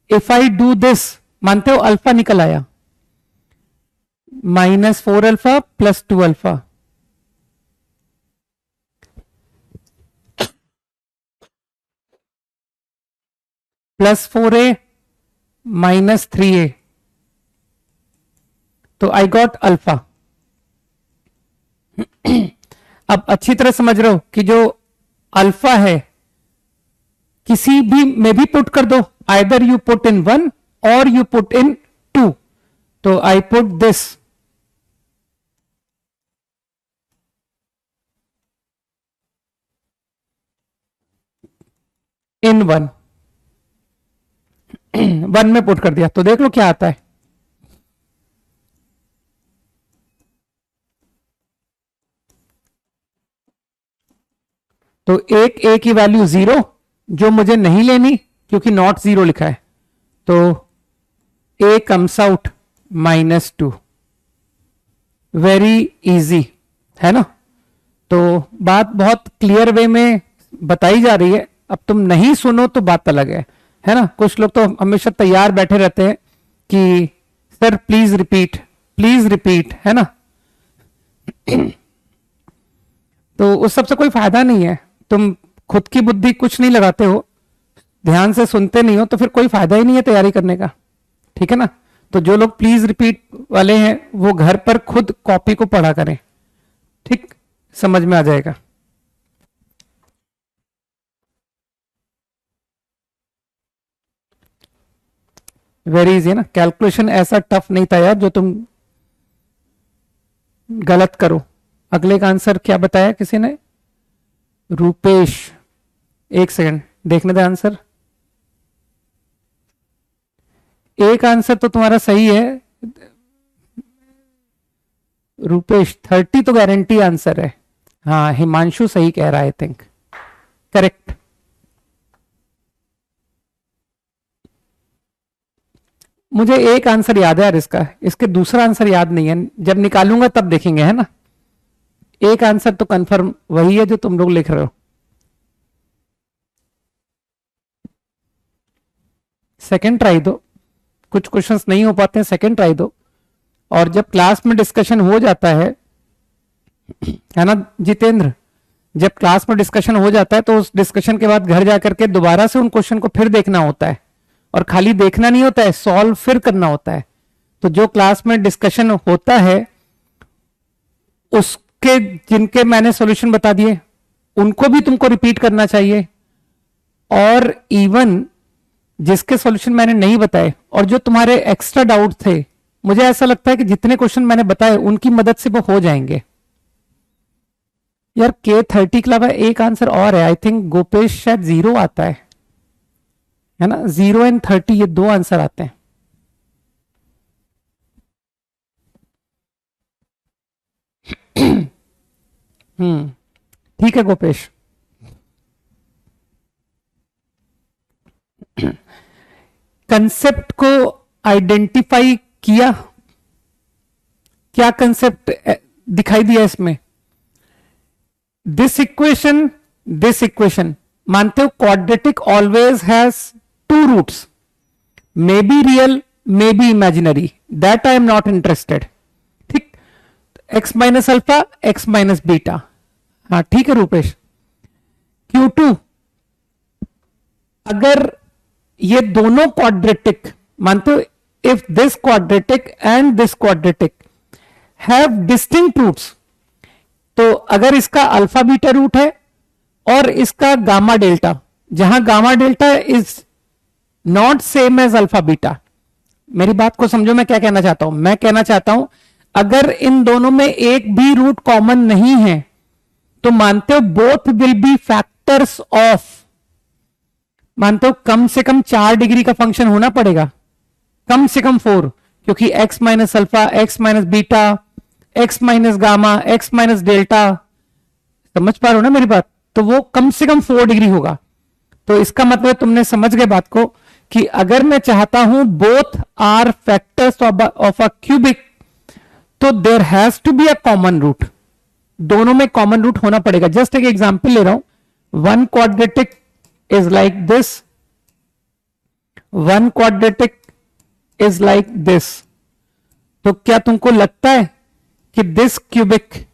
Speaker 1: इफ आई डू दिस, मानते हो अल्फा निकल आया, -4 अल्फा +2 अल्फा, +4a -3a, तो आई गॉट अल्फा। अब अच्छी तरह समझ रहे हो कि जो अल्फा है किसी भी में भी पुट कर दो, आइदर यू पुट इन 1 और यू पुट इन 2। तो आई पुट दिस इन 1, 1 में पुट कर दिया, तो देख लो क्या आता है। तो एक ए की वैल्यू 0, जो मुझे नहीं लेनी क्योंकि नॉट 0 लिखा है, तो a comes out -2, very easy है ना। तो बात बहुत क्लियर वे में बताई जा रही है, अब तुम नहीं सुनो तो बात अलग है ना। कुछ लोग तो हमेशा तैयार बैठे रहते हैं कि सर प्लीज रिपीट, है ना। तो उस सबसे कोई फायदा नहीं है, तुम खुद की बुद्धि कुछ नहीं लगाते हो, ध्यान से सुनते नहीं हो, तो फिर कोई फायदा ही नहीं है तैयारी करने का, ठीक है ना। तो जो लोग प्लीज रिपीट वाले हैं वो घर पर खुद कॉपी को पढ़ा करें, ठीक, समझ में आ जाएगा। वेरी इजी है ना, कैलकुलेशन ऐसा टफ नहीं था यार जो तुम गलत करो। अगले का आंसर क्या बताया किसी ने? रूपेश, एक सेकंड देखने दे आंसर। एक आंसर तो तुम्हारा सही है रूपेश, 30 तो गारंटी आंसर है। हाँ, हिमांशु सही कह रहा है, आई थिंक करेक्ट। मुझे एक आंसर याद है यार इसका, इसके दूसरा आंसर याद नहीं है, जब निकालूंगा तब देखेंगे, है ना। एक आंसर तो कंफर्म वही है जो तुम लोग लिख रहे हो। सेकंड ट्राई दो, कुछ क्वेश्चंस नहीं हो पाते हैं, सेकंड ट्राई दो। और जब क्लास में डिस्कशन हो जाता है ना जितेंद्र, जब क्लास में डिस्कशन हो जाता है तो उस डिस्कशन के बाद घर जाकर के दोबारा से उन क्वेश्चन को फिर देखना होता है, और खाली देखना नहीं होता है, सॉल्व फिर करना होता है। तो जो क्लास में डिस्कशन होता है उसके जिनके मैंने सॉल्यूशन बता दिए उनको भी तुमको रिपीट करना चाहिए, और इवन जिसके सॉल्यूशन मैंने नहीं बताए और जो तुम्हारे एक्स्ट्रा डाउट थे, मुझे ऐसा लगता है कि जितने क्वेश्चन मैंने बताए उनकी मदद से वो हो जाएंगे। यार K30 के अलावा एक आंसर और है, आई थिंक गोपेश शायद 0 आता है ना, 0 एंड 30 ये दो आंसर आते हैं। ठीक है गोपेश। कंसेप्ट को आइडेंटिफाई किया, क्या कंसेप्ट दिखाई दिया इसमें? दिस इक्वेशन मानते हो quadratic always has 2 roots, may be real may be imaginary, that I am not interested, ठीक। X minus alpha x minus beta, हाँ ठीक है रूपेश। Q2 अगर ये दोनों क्वाड्रेटिक मानते हो, if this quadratic and this quadratic have distinct roots, तो अगर इसका अल्फा बीटा रूट है और इसका गामा डेल्टा, जहां gamma delta is not same as alpha beta, मेरी बात को समझो मैं क्या कहना चाहता हूं। मैं कहना चाहता हूं अगर इन दोनों में एक भी रूट कॉमन नहीं है तो मानते हो both will be factors of, मानते हो कम से कम 4 डिग्री का फंक्शन होना पड़ेगा, कम से कम 4, क्योंकि x minus alpha x minus beta x minus gamma x minus delta, समझ पा रहे हो ना मेरी बात, तो वो कम से कम 4 डिग्री होगा। तो इसका मतलब तुमने समझ गए बात को कि अगर मैं चाहता हूं both are factors of a cubic, तो there has to be a common root, दोनों में कॉमन रूट होना पड़ेगा। जस्ट एक एग्जांपल ले रहा हूं, one quadratic is like this, one quadratic is like this, तो क्या तुमको लगता है कि this cubic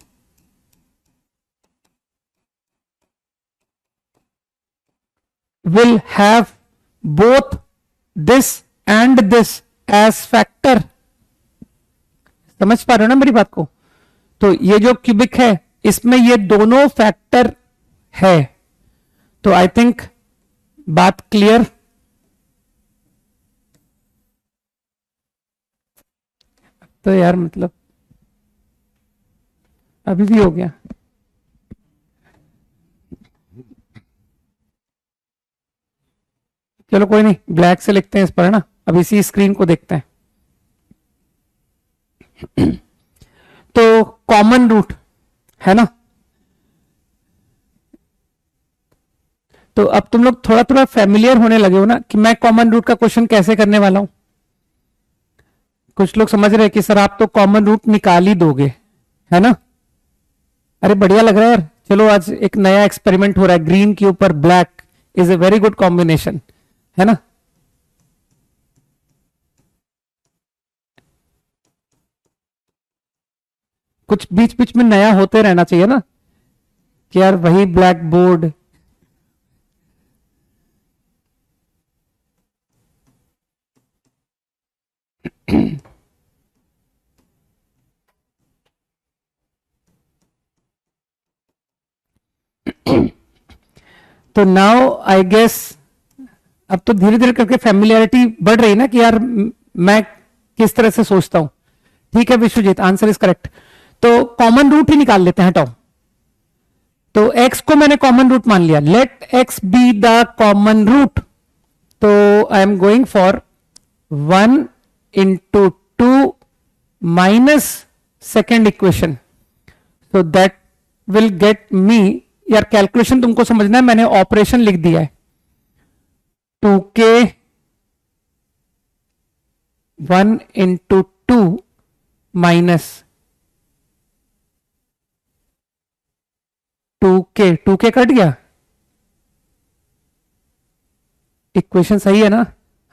Speaker 1: will have both this and this as factor? समझ पा रहे हो ना मेरी बात को? तो ये जो क्यूबिक है इसमें ये दोनों फैक्टर है, तो आई थिंक बात क्लियर। तो यार मतलब अभी भी हो गया। चलो कोई नहीं, ब्लैक से लिखते हैं इस पर, है ना। अब इसी स्क्रीन को देखते हैं। तो कॉमन रूट है ना, तो अब तुम लोग थोड़ा थोड़ा फेमिलियर होने लगे हो ना कि मैं कॉमन रूट का क्वेश्चन कैसे करने वाला हूं। कुछ लोग समझ रहे हैं कि सर आप तो कॉमन रूट निकाल ही दोगे, है ना। अरे बढ़िया लग रहा है यार। चलो आज एक नया एक्सपेरिमेंट हो रहा है, ग्रीन के ऊपर black is a very good combination, है ना। कुछ बीच बीच में नया होते रहना चाहिए ना कि यार वही ब्लैक बोर्ड। तो नाउ आई गेस अब तो धीरे धीरे करके फैमिलियरिटी बढ़ रही है ना कि यार मैं किस तरह से सोचता हूं। ठीक है विश्वजीत, आंसर इज करेक्ट। तो कॉमन रूट ही निकाल लेते हैं, हटाओ। तो x को मैंने कॉमन रूट मान लिया, let x be the common root. तो I am going for 1 into 2 minus second equation, so that will get me, यार कैलकुलेशन तुमको समझना है, मैंने ऑपरेशन लिख दिया है। 2k 1 into 2 minus 2k cut गया। इक्वेशन सही है ना?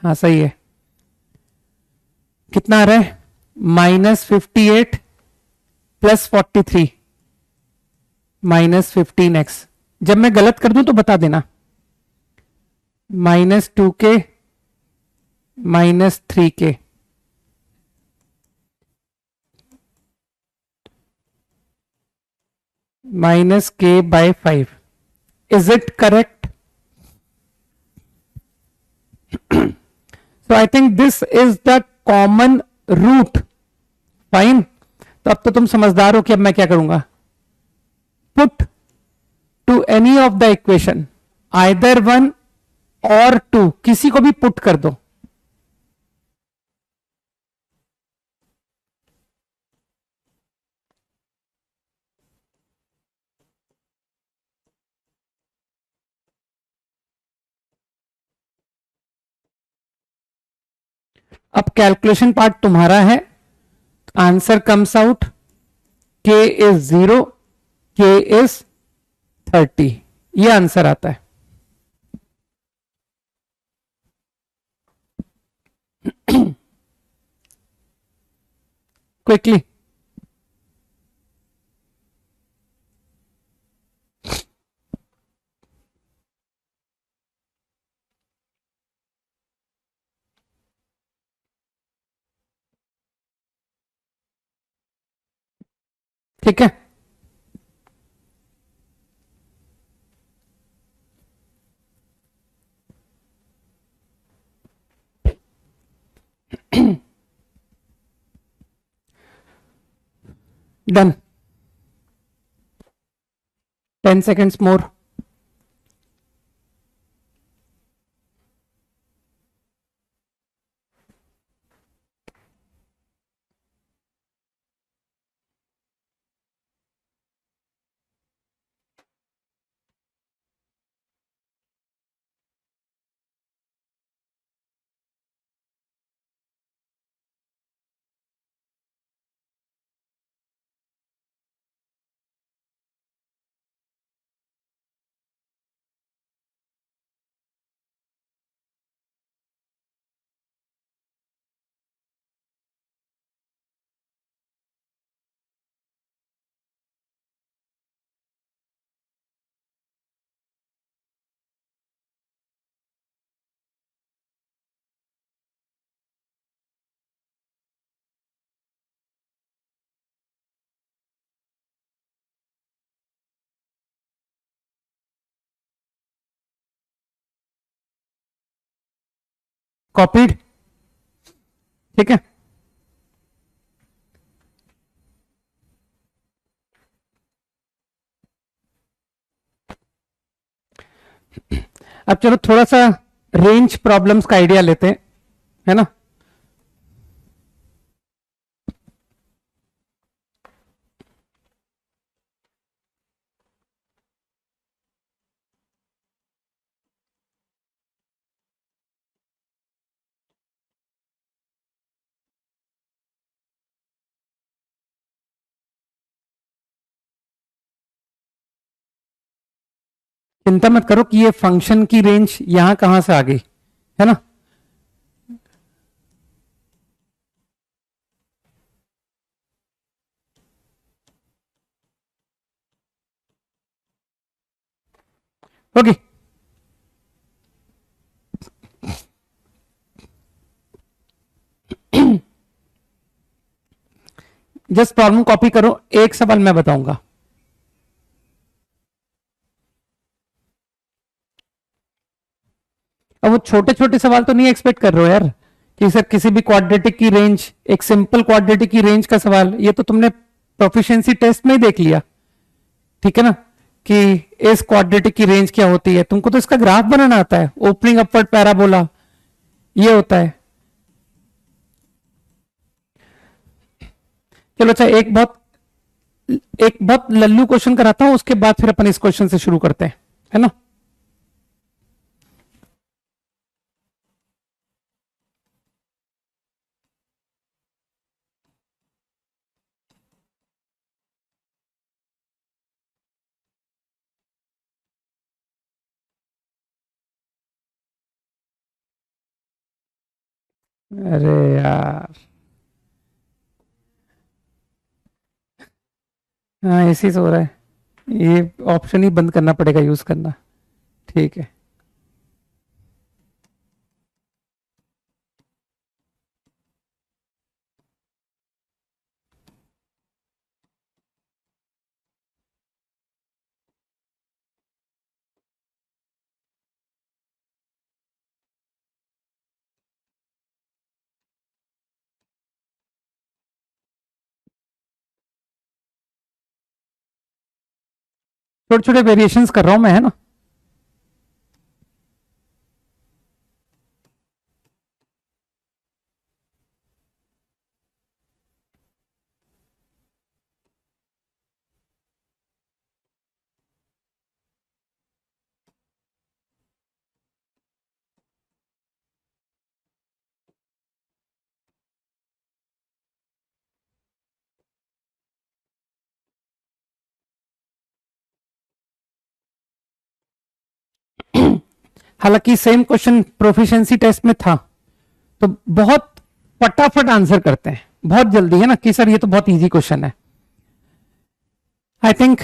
Speaker 1: हाँ सही है। कितना आ रहा है? -58 प्लस 43 -15x। जब मैं गलत कर दूं तो बता देना। -2k -3k -k/5। Is it correct? So I think this is the common root. Fine. तो अब तो तुम समझदार हो कि अब मैं क्या करूंगा। Put to any of the equation either 1 और 2, किसी को भी पुट कर दो। अब कैलकुलेशन पार्ट तुम्हारा है। Answer comes out k is 0, k is 30, ये आंसर आता है। क्विकली ठीक है। डन। 10 seconds more। कॉपीड। ठीक है। अब चलो थोड़ा सा रेंज प्रॉब्लम्स का आइडिया लेते हैं, है ना। चिंता मत करो कि ये फंक्शन की रेंज यहां कहां से आ गई, है ना। ओके, जस्ट प्रॉब्लम कॉपी करो, एक सवाल मैं बताऊंगा। अब वो छोटे छोटे सवाल तो नहीं एक्सपेक्ट कर रहे हो यार कि सर किसी भी क्वाड्रेटिक की रेंज, एक सिंपल क्वाड्रेटिक की रेंज का सवाल, ये तो तुमने प्रोफिशिएंसी टेस्ट में ही देख लिया, ठीक है ना, कि इस क्वाड्रेटिक की रेंज क्या होती है। तुमको तो इसका ग्राफ बनाना आता है, ओपनिंग अपवर्ड पैराबोला ये होता है। चलो अच्छा, एक बहुत लल्लू क्वेश्चन कराता हूं, उसके बाद फिर अपन इस क्वेश्चन से शुरू करते हैं, है ना। अरे यार, हाँ ऐसे ही हो रहा है, ये ऑप्शन ही बंद करना पड़ेगा यूज करना, ठीक है। छोटे छोटे वेरिएशंस कर रहा हूं मैं, है ना। हालांकि सेम क्वेश्चन प्रोफिशिएंसी टेस्ट में था, तो बहुत फटाफट आंसर करते हैं, बहुत जल्दी, है ना, कि सर ये तो बहुत इजी क्वेश्चन है। I think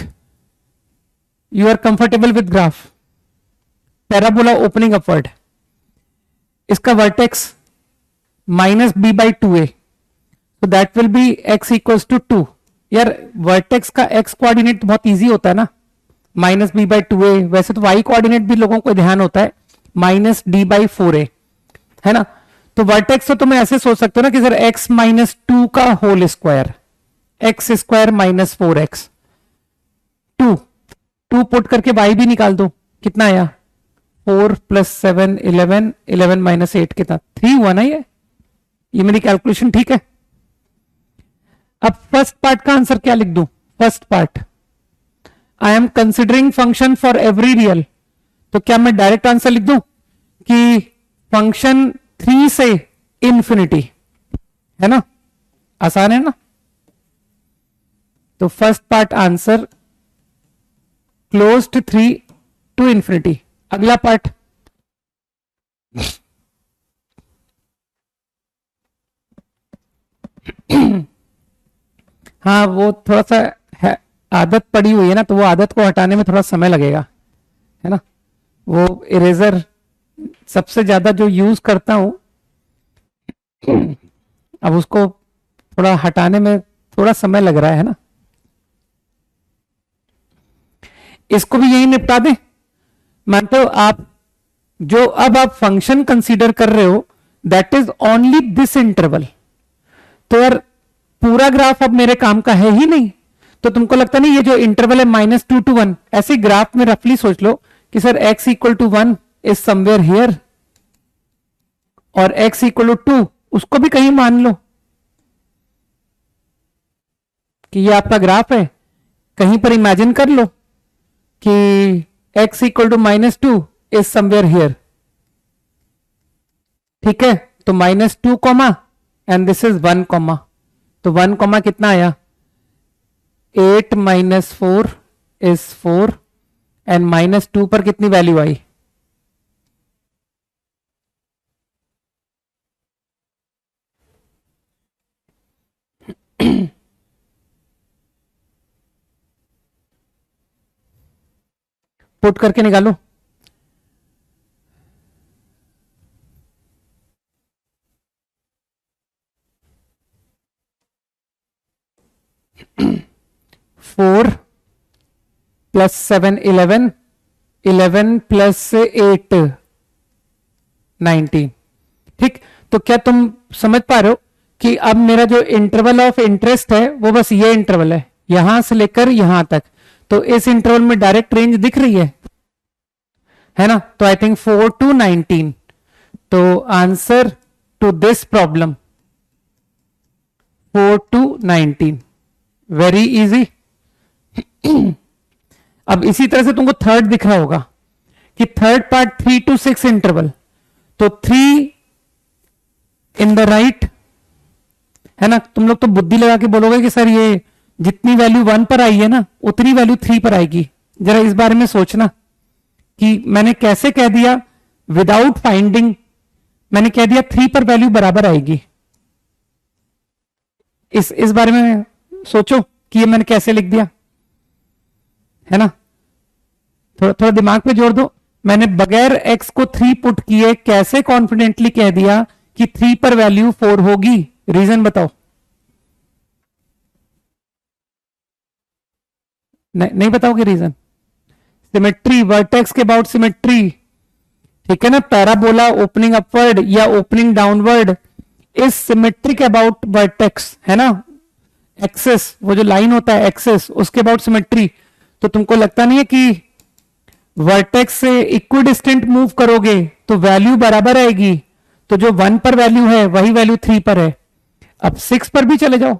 Speaker 1: you are comfortable with graph, parabola opening upward, इसका vertex minus b by two a, तो that will be x equals to two. यार वर्टेक्स का एक्स कोऑर्डिनेट बहुत इजी होता है ना, minus b by two a. वैसे तो वाई कोऑर्डिनेट भी लोगों को ध्यान होता है, माइनस डी बाई फोर ए, है ना। तो वर्टेक्स तो तुम ऐसे सोच सकते हो ना कि सर एक्स माइनस टू का whole square, x square minus four x, two to put करके वाई भी निकाल दो, कितना आया, four plus seven eleven, eleven minus eight कितना, थ्री हुआ ना ये मेरी कैलकुलेशन ठीक है। अब फर्स्ट पार्ट का आंसर क्या लिख दूं, first part, I am considering function for every real, तो क्या मैं डायरेक्ट आंसर लिख दूं कि फंक्शन थ्री से इंफिनिटी, है ना, आसान है ना। तो first part answer close to three to infinity. अगला पार्ट, हाँ वो थोड़ा सा है, आदत पड़ी हुई है ना, तो वो आदत को हटाने में थोड़ा समय लगेगा, है ना। वो इरेजर सबसे ज्यादा जो यूज करता हूं, अब उसको थोड़ा हटाने में थोड़ा समय लग रहा है ना। इसको भी यही निपटा दें। मानते हो आप, जो अब आप फंक्शन कंसीडर कर रहे हो that is only this interval, तो यार पूरा ग्राफ अब मेरे काम का है ही नहीं। तो तुमको लगता नहीं ये जो इंटरवल है माइनस टू टू वन, ऐसे ग्राफ में रफली सोच लो कि sir x equal to one is somewhere here, और x इक्वल टू टू उसको भी कहीं मान लो कि ये आपका ग्राफ है, कहीं पर इमेजिन कर लो कि x equal to minus two is somewhere here, ठीक है। तो minus two comma and this is one comma, तो वन कॉमा कितना आया, eight minus four is four, and -2 पर कितनी वैल्यू आई? पुट करके निकालो। Four plus 7 11, 11 plus 8 19। ठीक, तो क्या तुम समझ पा रहे हो कि अब मेरा जो इंटरवल ऑफ इंटरेस्ट है वो बस ये इंटरवल है, यहां से लेकर यहां तक। तो इस इंटरवल में डायरेक्ट रेंज दिख रही है ना? तो आई थिंक 4 to 19। तो answer to this problem 4 to 19, very easy. अब इसी तरह से तुमको थर्ड दिख रहा होगा कि थर्ड पार्ट 3 to 6 इंटरवल, तो 3 इन द राइट, है ना? तुम लोग तो बुद्धि लगा के बोलोगे कि सर ये जितनी वैल्यू 1 पर आई है ना उतनी वैल्यू 3 पर आएगी। जरा इस बारे में सोचना कि मैंने कैसे कह दिया विदाउट फाइंडिंग, मैंने कह दिया 3 पर वैल्यू बराबर आएगी। इस बारे में सोचो कि ये मैंने कैसे लिख दिया, है ना? थोड़ा थोड़ा दिमाग पे जोड़ दो। मैंने बगैर x को 3 पुट किए कैसे कॉन्फिडेंटली कह दिया कि 3 पर वैल्यू 4 होगी? रीजन बताओ। नहीं बताओगे रीजन? सिमेट्री, वर्टेक्स के अबाउट सिमेट्री, ठीक है ना? पैराबोला ओपनिंग अपवर्ड या opening downward is symmetric about vertex, है ना? एक्सेस, वो जो लाइन होता है एक्सेस, उसके अबाउट सिमेट्री। तो तुमको लगता नहीं है कि वर्टेक्स से इक्विडिस्टेंट मूव करोगे तो वैल्यू बराबर आएगी? तो जो 1 पर वैल्यू है वही वैल्यू 3 पर है। अब 6 पर भी चले जाओ,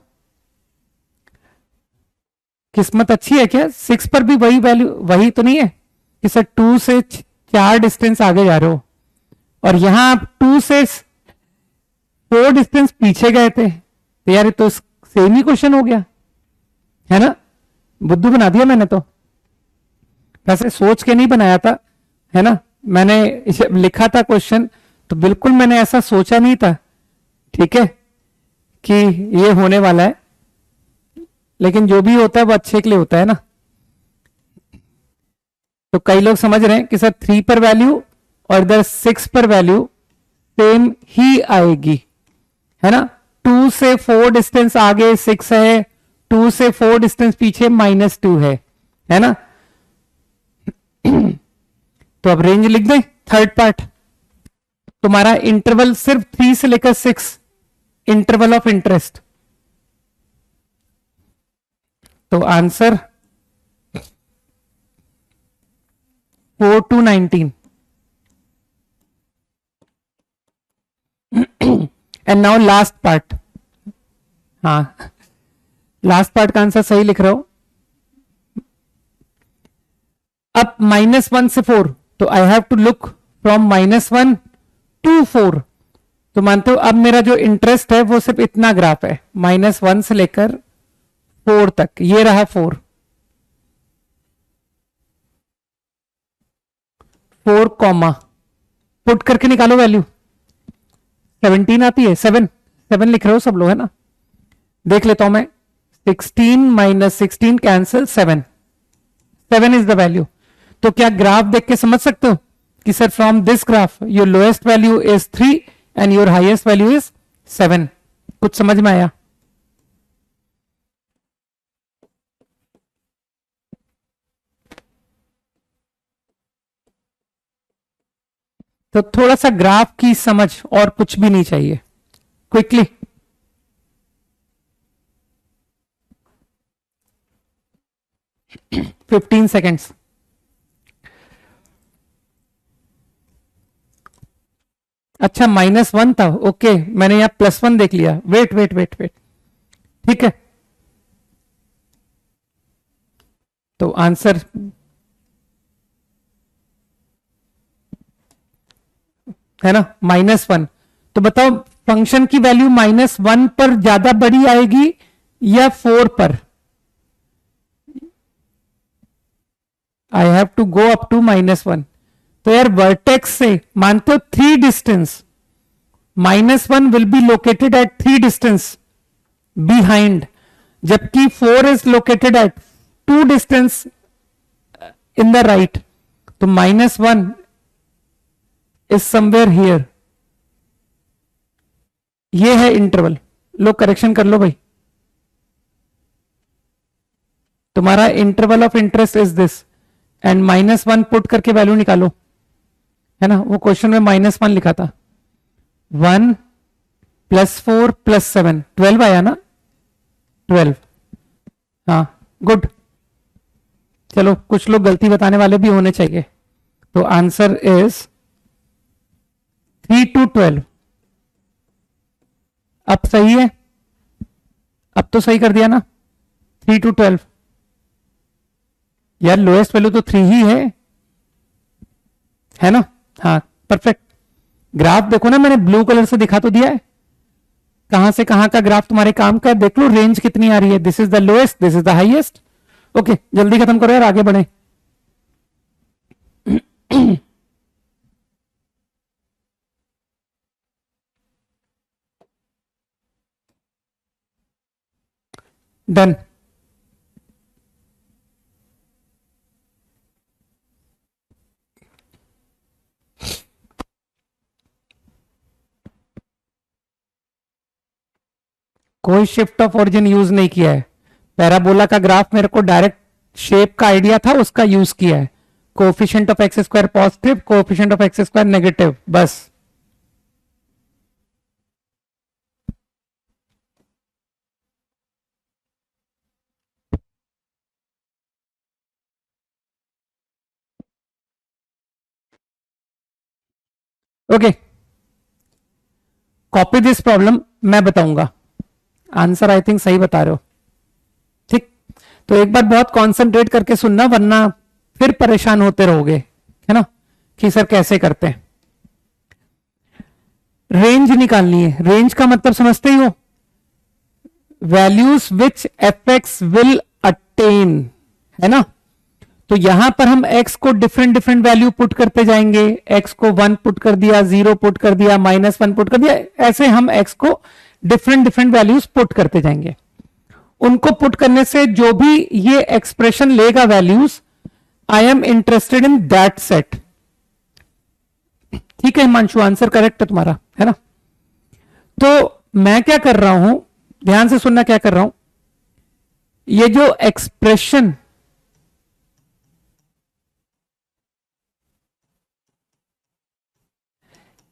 Speaker 1: किस्मत अच्छी है क्या? 6 पर भी वही वैल्यू, वही तो नहीं है कि सर 2 से 4 डिस्टेंस आगे जा रहे हो और यहां आप 2 से 4 डिस्टेंस पीछे गए थे। तो यार तो सेम ही क्वेश्चन हो गया, है ना? बुद्धू बना दिया मैंने तो, वैसे सोच के नहीं बनाया था, है ना? मैंने लिखा था क्वेश्चन तो बिल्कुल मैंने ऐसा सोचा नहीं था, ठीक है, कि ये होने वाला है। लेकिन जो भी होता है वो अच्छे के लिए होता है ना। तो कई लोग समझ रहे हैं कि सर 3 पर वैल्यू और इधर 6 पर वैल्यू सेम ही आएगी, है ना? 2 से 4 डिस्टेंस आगे 6 है, 2 से 4 डिस्टेंस पीछे -2 है ना? तो अब रेंज लिख दें। थर्ड पार्ट तुम्हारा इंटरवल सिर्फ 3 से लेकर 6 इंटरवल ऑफ इंटरेस्ट। तो answer 4 to 19। And now last part. हाँ, लास्ट पार्ट का आंसर सही लिख रहा हूं। अब -1 से 4, तो I have to look from -1 to 4। तो मानते हो अब मेरा जो इंटरेस्ट है वो सिर्फ इतना ग्राफ है, -1 से लेकर 4 तक, ये रहा 4 कॉमा, पुट करके निकालो वैल्यू। 17 आती है, 7 लिख रहे हो सब लोग, है ना? देख लेता हूं मैं। 16 - 16 कैंसिल, 7 इज द वैल्यू। तो क्या ग्राफ देख के समझ सकते हो कि sir from this graph your lowest value is 3 and your highest value is 7? कुछ समझ में आया? तो थोड़ा सा ग्राफ की समझ और कुछ भी नहीं चाहिए, क्विकली। Fifteen seconds. अच्छा, -1 था, ओके, मैंने यहां +1 देख लिया। वेट वेट वेट वेट, ठीक है। तो आंसर है ना -1। तो बताओ फंक्शन की वैल्यू -1 पर ज्यादा बड़ी आएगी या 4 पर? I have to go up to -1। तो यार वर्टेक्स से मानते हो 3 distance, -1 will be located at 3 distance behind, जबकि 4 is located at 2 distance in the right. तो -1 इज समवेयर हियर। ये है इंटरवल। लो करेक्शन कर लो भाई, तुम्हारा interval of interest is this, and -1 put करके वैल्यू निकालो, है ना। वो क्वेश्चन में -1 लिखा था। 1 + 4 + 7 12 आया ना, 12। हाँ गुड। चलो कुछ लोग गलती बताने वाले भी होने चाहिए। तो आंसर इज 3 to 12। अब सही है, अब तो सही कर दिया ना, 3 to 12। यार लोएस्ट वैल्यू तो 3 ही है ना। हाँ परफेक्ट। ग्राफ देखो ना, मैंने ब्लू कलर से दिखा तो दिया है, कहां से कहां का ग्राफ तुम्हारे काम का है, देख लो रेंज कितनी आ रही है। This is the lowest, this is the highest. Okay जल्दी खत्म करो यार, आगे बढ़े। डन। कोई शिफ्ट ऑफ ओरिजिन यूज नहीं किया है। पैराबोला का ग्राफ मेरे को डायरेक्ट शेप का आइडिया था, उसका यूज किया है। Coefficient of x square positive, coefficient of x square negative, बस। ओके कॉपी दिस प्रॉब्लम, मैं बताऊंगा आंसर। आई थिंक सही बता रहे हो, ठीक। तो एक बार बहुत कंसंट्रेट करके सुनना, वरना फिर परेशान होते रहोगे, है ना, कि सर कैसे करते हैं। रेंज निकालनी है। रेंज का मतलब समझते ही हो, values which F x will attain, है ना। तो यहां पर हम x को डिफरेंट डिफरेंट वैल्यू पुट करते जाएंगे। x को 1 पुट कर दिया, 0 पुट कर दिया, -1 पुट कर दिया, ऐसे हम x को डिफरेंट डिफरेंट वैल्यूज पुट करते जाएंगे। उनको पुट करने से जो भी ये एक्सप्रेशन लेगा values, I am interested in that set. ठीक है हिमांशु, आंसर करेक्ट है तुम्हारा, है ना। तो मैं क्या कर रहा हूं, ध्यान से सुनना क्या कर रहा हूं। ये जो एक्सप्रेशन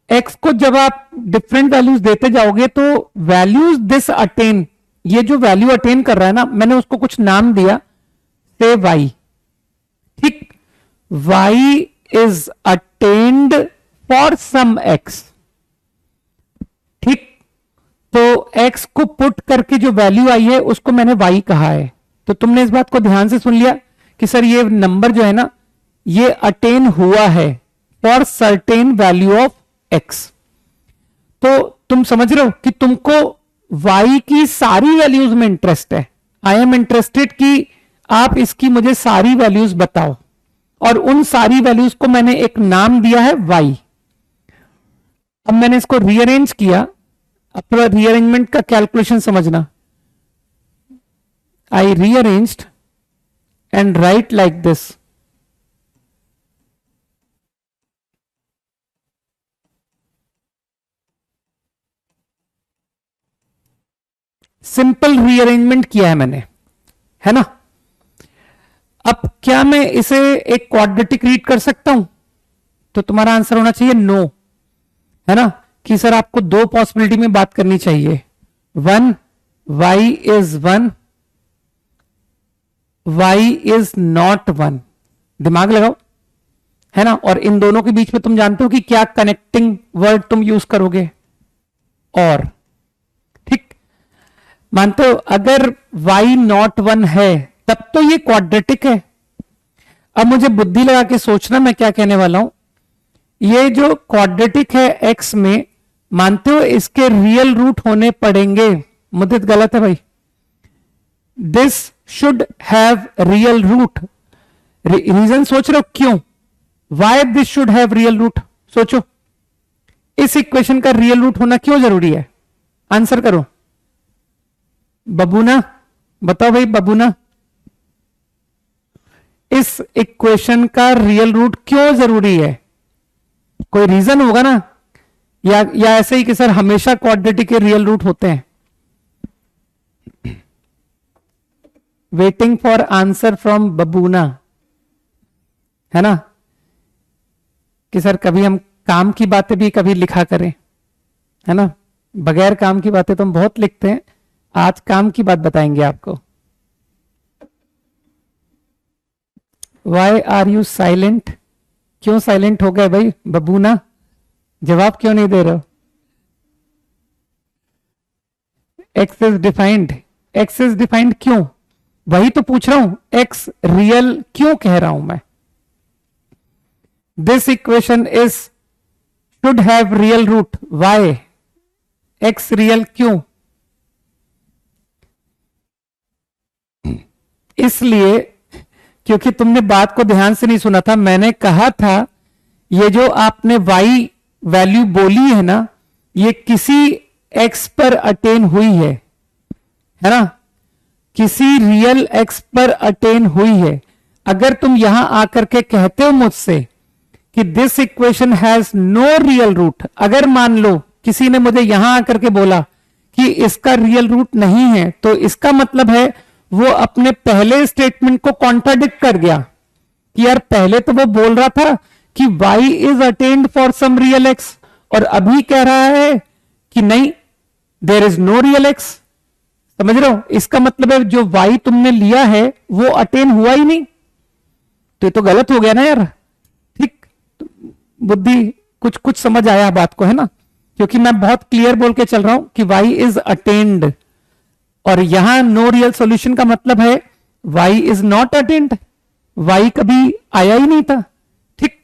Speaker 1: x को जब आप डिफरेंट वैल्यूज देते जाओगे, तो वैल्यूज दिस अटेन, ये जो वैल्यू अटेन कर रहा है ना, मैंने उसको कुछ नाम दिया, से y, ठीक। y is attained for some x, ठीक। तो x को पुट करके जो वैल्यू आई है उसको मैंने y कहा है। तो तुमने इस बात को ध्यान से सुन लिया कि सर ये नंबर जो है ना, ये अटेन हुआ है for certain value of x। तो तुम समझ रहे हो कि तुमको y की सारी वैल्यूज में इंटरेस्ट है। आई एम इंटरेस्टेड कि आप इसकी मुझे सारी वैल्यूज बताओ, और उन सारी वैल्यूज को मैंने एक नाम दिया है y। अब मैंने इसको रीअरेंज किया, अब थोड़ा रीअरेंजमेंट का कैलकुलेशन समझना। I rearranged and write like this. Simple rearrangement किया है मैंने, है ना। अब क्या मैं इसे एक क्वाड्रेटिक रीड कर सकता हूं? तो तुम्हारा आंसर होना चाहिए नो, है ना, कि सर आपको 2 पॉसिबिलिटी में बात करनी चाहिए। 1 y is 1, y is not 1। दिमाग लगाओ, है ना। और इन दोनों के बीच में तुम जानते हो कि क्या कनेक्टिंग वर्ड तुम यूज करोगे, और, ठीक। मानते हो अगर y नॉट 1 है तब तो ये क्वाड्रेटिक है। अब मुझे बुद्धि लगा के सोचना मैं क्या कहने वाला हूं। ये जो क्वाड्रेटिक है x में, मानते हो इसके रियल रूट होने पड़ेंगे। मुद्दित गलत है भाई, this should have real root. Reason सोच रहे हो क्यों, why this should have real root, सोचो इस इक्वेशन का रियल रूट होना क्यों जरूरी है, आंसर करो बबूना, बताओ भाई बबूना, इस इक्वेशन का रियल रूट क्यों जरूरी है, कोई रीजन होगा ना, या ऐसे ही कि सर हमेशा क्वाड्रेटिक के रियल रूट होते हैं। वेटिंग फॉर आंसर फ्रॉम बबूना, है ना, कि सर कभी हम काम की बातें भी कभी लिखा करें, है ना, बगैर काम की बातें तो हम बहुत लिखते हैं, आज काम की बात बताएंगे आपको। वाई आर यू साइलेंट, क्यों साइलेंट हो गए भाई बबूना, जवाब क्यों नहीं दे रहे हो। X is defined, x is defined क्यों, वही तो पूछ रहा हूं, एक्स रियल क्यों कह रहा हूं मैं। This equation is should have real root, why, x real क्यों, इसलिए क्योंकि तुमने बात को ध्यान से नहीं सुना था, मैंने कहा था ये जो आपने y वैल्यू बोली है ना, ये किसी x पर अटेन हुई है ना, किसी रियल x पर अटेन हुई है। अगर तुम यहां आकर के कहते हो मुझसे कि this equation has no real root, अगर मान लो किसी ने मुझे यहां आकर के बोला कि इसका रियल रूट नहीं है, तो इसका मतलब है वो अपने पहले स्टेटमेंट को कॉन्ट्राडिक्ट कर गया कि यार पहले तो वो बोल रहा था कि y is attained for some real x, और अभी कह रहा है कि नहीं there is no real x, समझ रहे हो, इसका मतलब है जो y तुमने लिया है वो अटेन हुआ ही नहीं, तो ये तो गलत हो गया ना यार, ठीक, बुद्धि कुछ कुछ समझ आया बात को, है ना, क्योंकि मैं बहुत क्लियर बोल के चल रहा हूं कि y इज अटेन्ड, और यहां नो रियल सॉल्यूशन का मतलब है y is not attend, y कभी आया ही नहीं था, ठीक।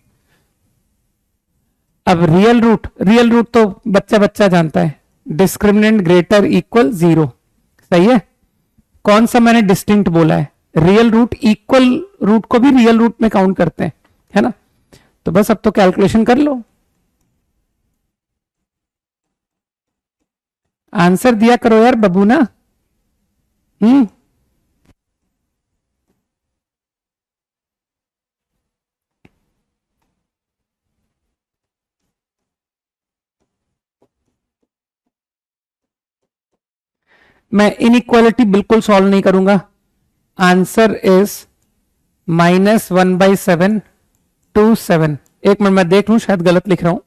Speaker 1: अब रियल रूट तो बच्चा बच्चा जानता है, डिस्क्रिमिनेंट ग्रेटर इक्वल 0, सही है, कौन सा मैंने डिस्टिंक्ट बोला है, रियल रूट, इक्वल रूट को भी रियल रूट में काउंट करते हैं, है ना, तो बस अब तो कैलकुलेशन कर लो, आंसर दिया करो यार बबूना। मैं इनइक्वालिटी बिल्कुल सॉल्व नहीं करूंगा, आंसर इज -1/7 एक मिनट मैं देख लूं, शायद गलत लिख रहा हूं,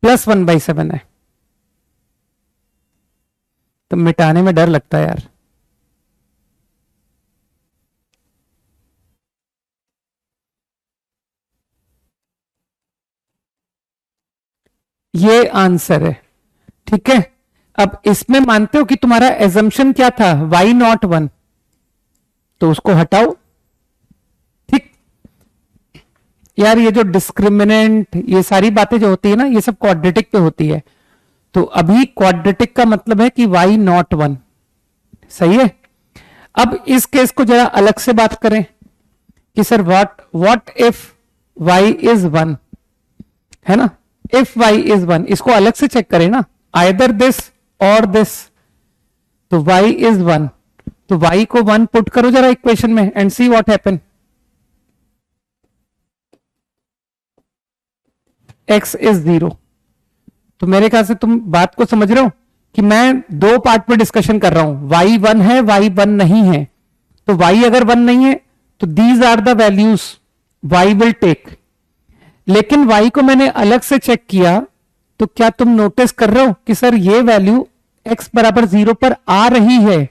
Speaker 1: +1/7 है, तो मिटाने में डर लगता है यार, ये आंसर है, ठीक है। अब इसमें मानते हो कि तुम्हारा एजम्पशन क्या था, y नॉट 1, तो उसको हटाओ, ठीक यार, ये जो डिस्क्रिमिनेंट ये सारी बातें जो होती है ना, ये सब क्वाड्रेटिक पे होती है, तो अभी क्वाड्रेटिक का मतलब है कि y नॉट 1, सही है। अब इस केस को जरा अलग से बात करें कि sir what if y is 1, है ना, इफ y इज 1, इसको अलग से चेक करें ना, आइदर दिस और दिस, तो y इज 1, तो y को 1 पुट करो जरा इक्वेशन में and see what happen, x is 0, तो मेरे ख्याल से तुम बात को समझ रहे हो कि मैं दो पार्ट में डिस्कशन कर रहा हूं, y 1 है y 1 नहीं है, तो y अगर 1 नहीं है तो these are the values y will take, लेकिन y को मैंने अलग से चेक किया, तो क्या तुम नोटिस कर रहे हो कि सर ये वैल्यू x बराबर 0 पर आ रही है,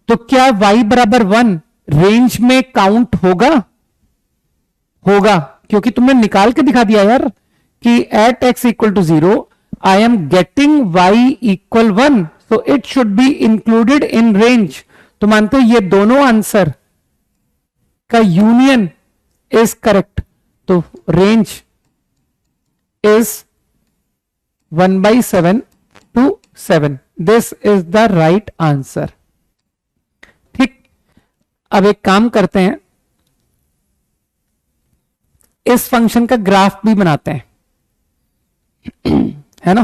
Speaker 1: तो क्या y बराबर 1 रेंज में काउंट होगा, होगा, क्योंकि तुमने निकाल के दिखा दिया यार कि at x equal to 0 I am getting y equal 1, so it should be included in range, तो मानते हो ये दोनों आंसर का यूनियन इज करेक्ट, तो range is 1/7 to 7, this is the right answer, ठीक। अब एक काम करते हैं, इस फंक्शन का ग्राफ भी बनाते हैं, है ना।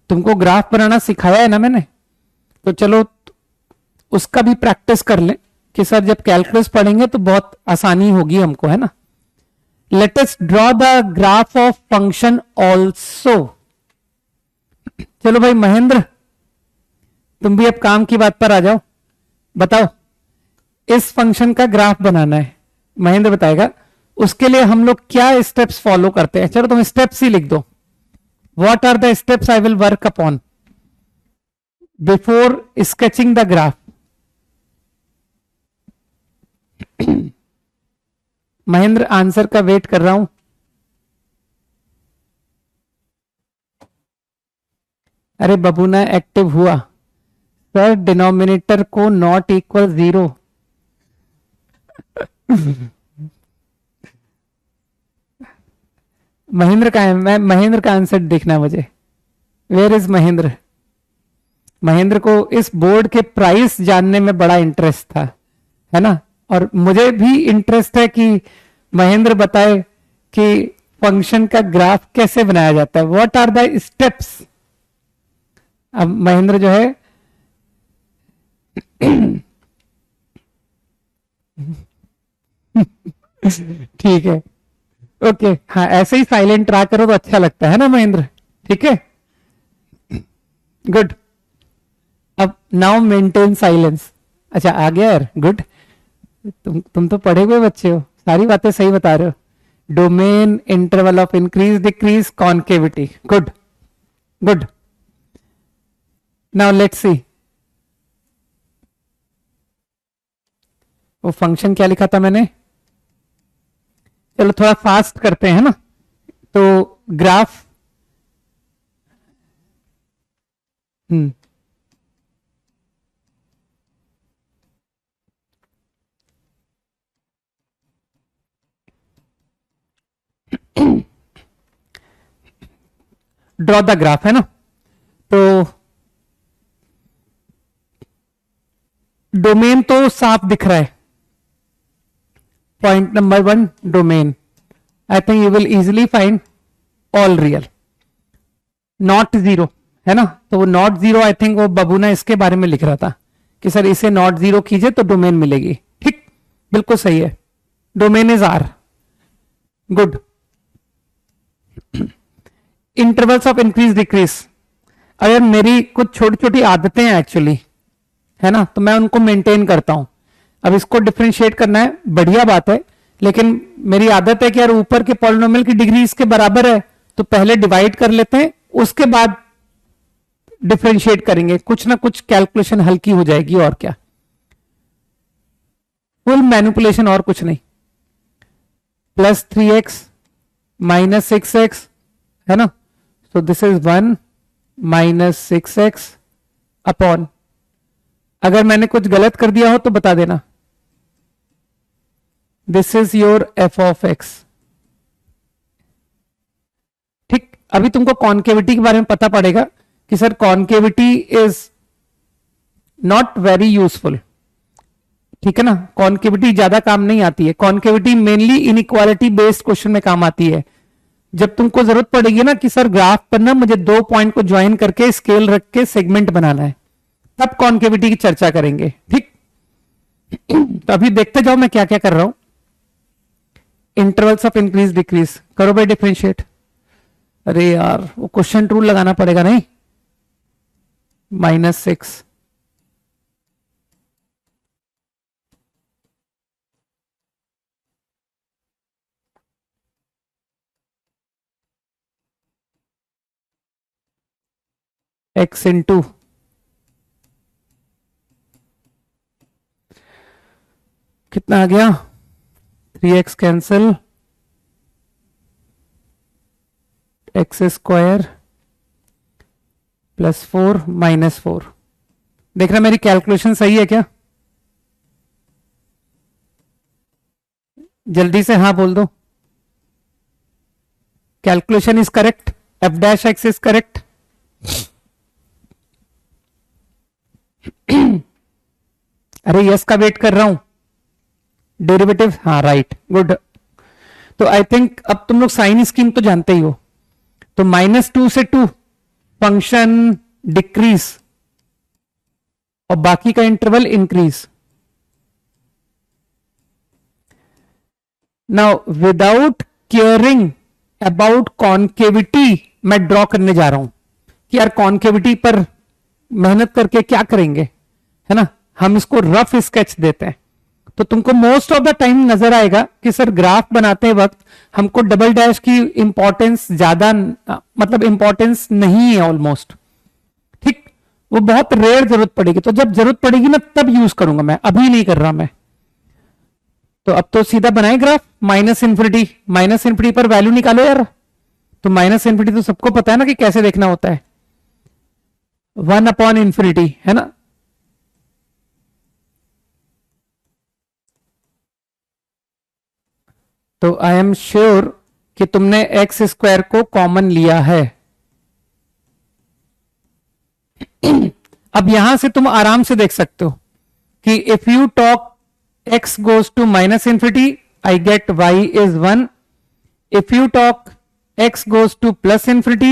Speaker 1: तुमको ग्राफ बनाना सिखाया है ना मैंने, तो चलो उसका भी प्रैक्टिस कर लें कि सर जब कैलकुलस पढ़ेंगे तो बहुत आसानी होगी हमको, है ना। Let us draw the graph of function also. चलो भाई महेंद्र, तुम भी अब काम की बात पर आ जाओ, बताओ इस फंक्शन का ग्राफ बनाना है, महेंद्र बताएगा। उसके लिए हम लोग क्या स्टेप्स फॉलो करते हैं, चलो तुम स्टेप्स ही लिख दो। What are the steps I will work upon before sketching the graph. Mahendra answer का वेट कर रहा हूं। अरे बबूना एक्टिव हुआ सर, डिनोमिनेटर को नॉट इक्वल 0। महेंद्र का है, मैं महेंद्र का आंसर देखना मुझे। Where is Mahendra? महेंद्र को इस बोर्ड के प्राइस जानने में बड़ा इंटरेस्ट था, है ना। और मुझे भी इंटरेस्ट है कि महेंद्र बताए कि फंक्शन का ग्राफ कैसे बनाया जाता है, व्हाट आर द स्टेप्स। अब महेंद्र जो है ठीक है, ओके, हाँ ऐसे ही साइलेंट रहा करो तो अच्छा लगता है ना महेंद्र, ठीक है, गुड। अब नाउ मेंटेन साइलेंस। अच्छा आ गया यार, गुड। तुम तो पढ़े हुए बच्चे हो, सारी बातें सही बता रहे हो। Domain, interval of increase decrease, concavity, good good. Now let's see, वो फंक्शन क्या लिखा था मैंने, चलो थोड़ा फास्ट करते हैं ना। तो ग्राफ, ड्रॉ द ग्राफ, है ना। तो डोमेन तो साफ दिख रहा है, point number 1 domain, I think you will easily find all real, not 0, है ना। तो वो नॉट 0, आई थिंक वो बबूना इसके बारे में लिख रहा था कि सर इसे नॉट 0 कीजिए तो डोमेन मिलेगी, ठीक, बिल्कुल सही है। Domain is R, good. Intervals of increase decrease, अगर मेरी कुछ छोटी छोटी आदतें हैं एक्चुअली, है ना, तो मैं उनको मेंटेन करता हूं। अब इसको डिफरेंशिएट करना है, बढ़िया बात है, लेकिन मेरी आदत है कि यार ऊपर के पॉलिनोमियल की डिग्री इसके बराबर है तो पहले डिवाइड कर लेते हैं, उसके बाद डिफरेंशिएट करेंगे, कुछ ना कुछ कैलकुलेशन हल्की हो जाएगी, और क्या, फुल मैनिपुलेशन और कुछ नहीं। प्लस 3x माइनस 6x, है ना, so this is 1 minus 6x upon, अगर मैंने कुछ गलत कर दिया हो तो बता देना, this is your f of x, ठीक। अभी तुमको कॉन्केविटी के बारे में पता पड़ेगा कि sir concavity is not very useful, ठीक है ना। कॉन्केविटी ज्यादा काम नहीं आती है, concavity mainly inequality based question में काम आती है। जब तुमको जरूरत पड़ेगी ना कि सर ग्राफ पर ना मुझे 2 पॉइंट को ज्वाइन करके स्केल रख के सेगमेंट बनाना है, तब कॉन्केविटी की चर्चा करेंगे, ठीक। तो अभी देखते जाओ मैं क्या क्या कर रहा हूं। इंटरवल्स ऑफ इंक्रीज डिक्रीज करो भाई डिफरेंशिएट। अरे यार वो क्वेश्चन रूल लगाना पड़ेगा, नहीं, -6, x इंटू कितना आ गया, 3x cancel, x square plus 4 minus 4। देख रहा मेरी कैलकुलेशन सही है क्या? जल्दी से हाँ बोल दो। Calculation is correct, F dash x is correct. अरे यस का वेट कर रहा हूं, डेरिवेटिव, हाँ राइट, गुड। तो आई थिंक अब तुम लोग साइन स्कीम तो जानते ही हो। तो -2 से 2 फंक्शन डिक्रीज और बाकी का interval increase. Now without caring about concavity मैं ड्रॉ करने जा रहा हूं कि यार कॉन्केविटी पर मेहनत करके क्या करेंगे, है ना। हम इसको रफ स्केच देते हैं। तो तुमको मोस्ट ऑफ द टाइम नजर आएगा कि सर ग्राफ बनाते वक्त हमको डबल डैश की इंपॉर्टेंस ज्यादा, मतलब इंपॉर्टेंस नहीं है ऑलमोस्ट, ठीक। वो बहुत रेयर जरूरत पड़ेगी, तो जब जरूरत पड़ेगी ना तब यूज करूंगा मैं, अभी नहीं कर रहा मैं। तो अब तो सीधा बनाए ग्राफ माइनस इन्फिनिटी पर वैल्यू निकालो यार। तो -∞ तो सबको पता है ना कि कैसे देखना होता है, 1/∞, है ना। तो आई एम श्योर कि तुमने x² को कॉमन लिया है। अब यहां से तुम आराम से देख सकते हो कि if you talk x goes to -∞, I get y is 1. If you talk x goes to +∞,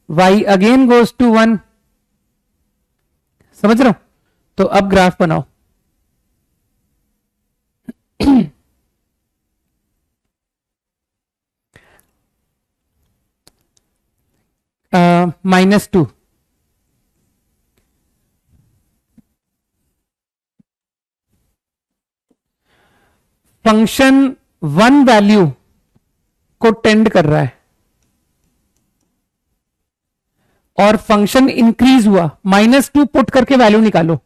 Speaker 1: y again goes to 1. समझ रहे हो। तो अब ग्राफ बनाओ। -2 फंक्शन 1 वैल्यू को टेंड कर रहा है और फंक्शन इंक्रीज हुआ। -2 पुट करके वैल्यू निकालो।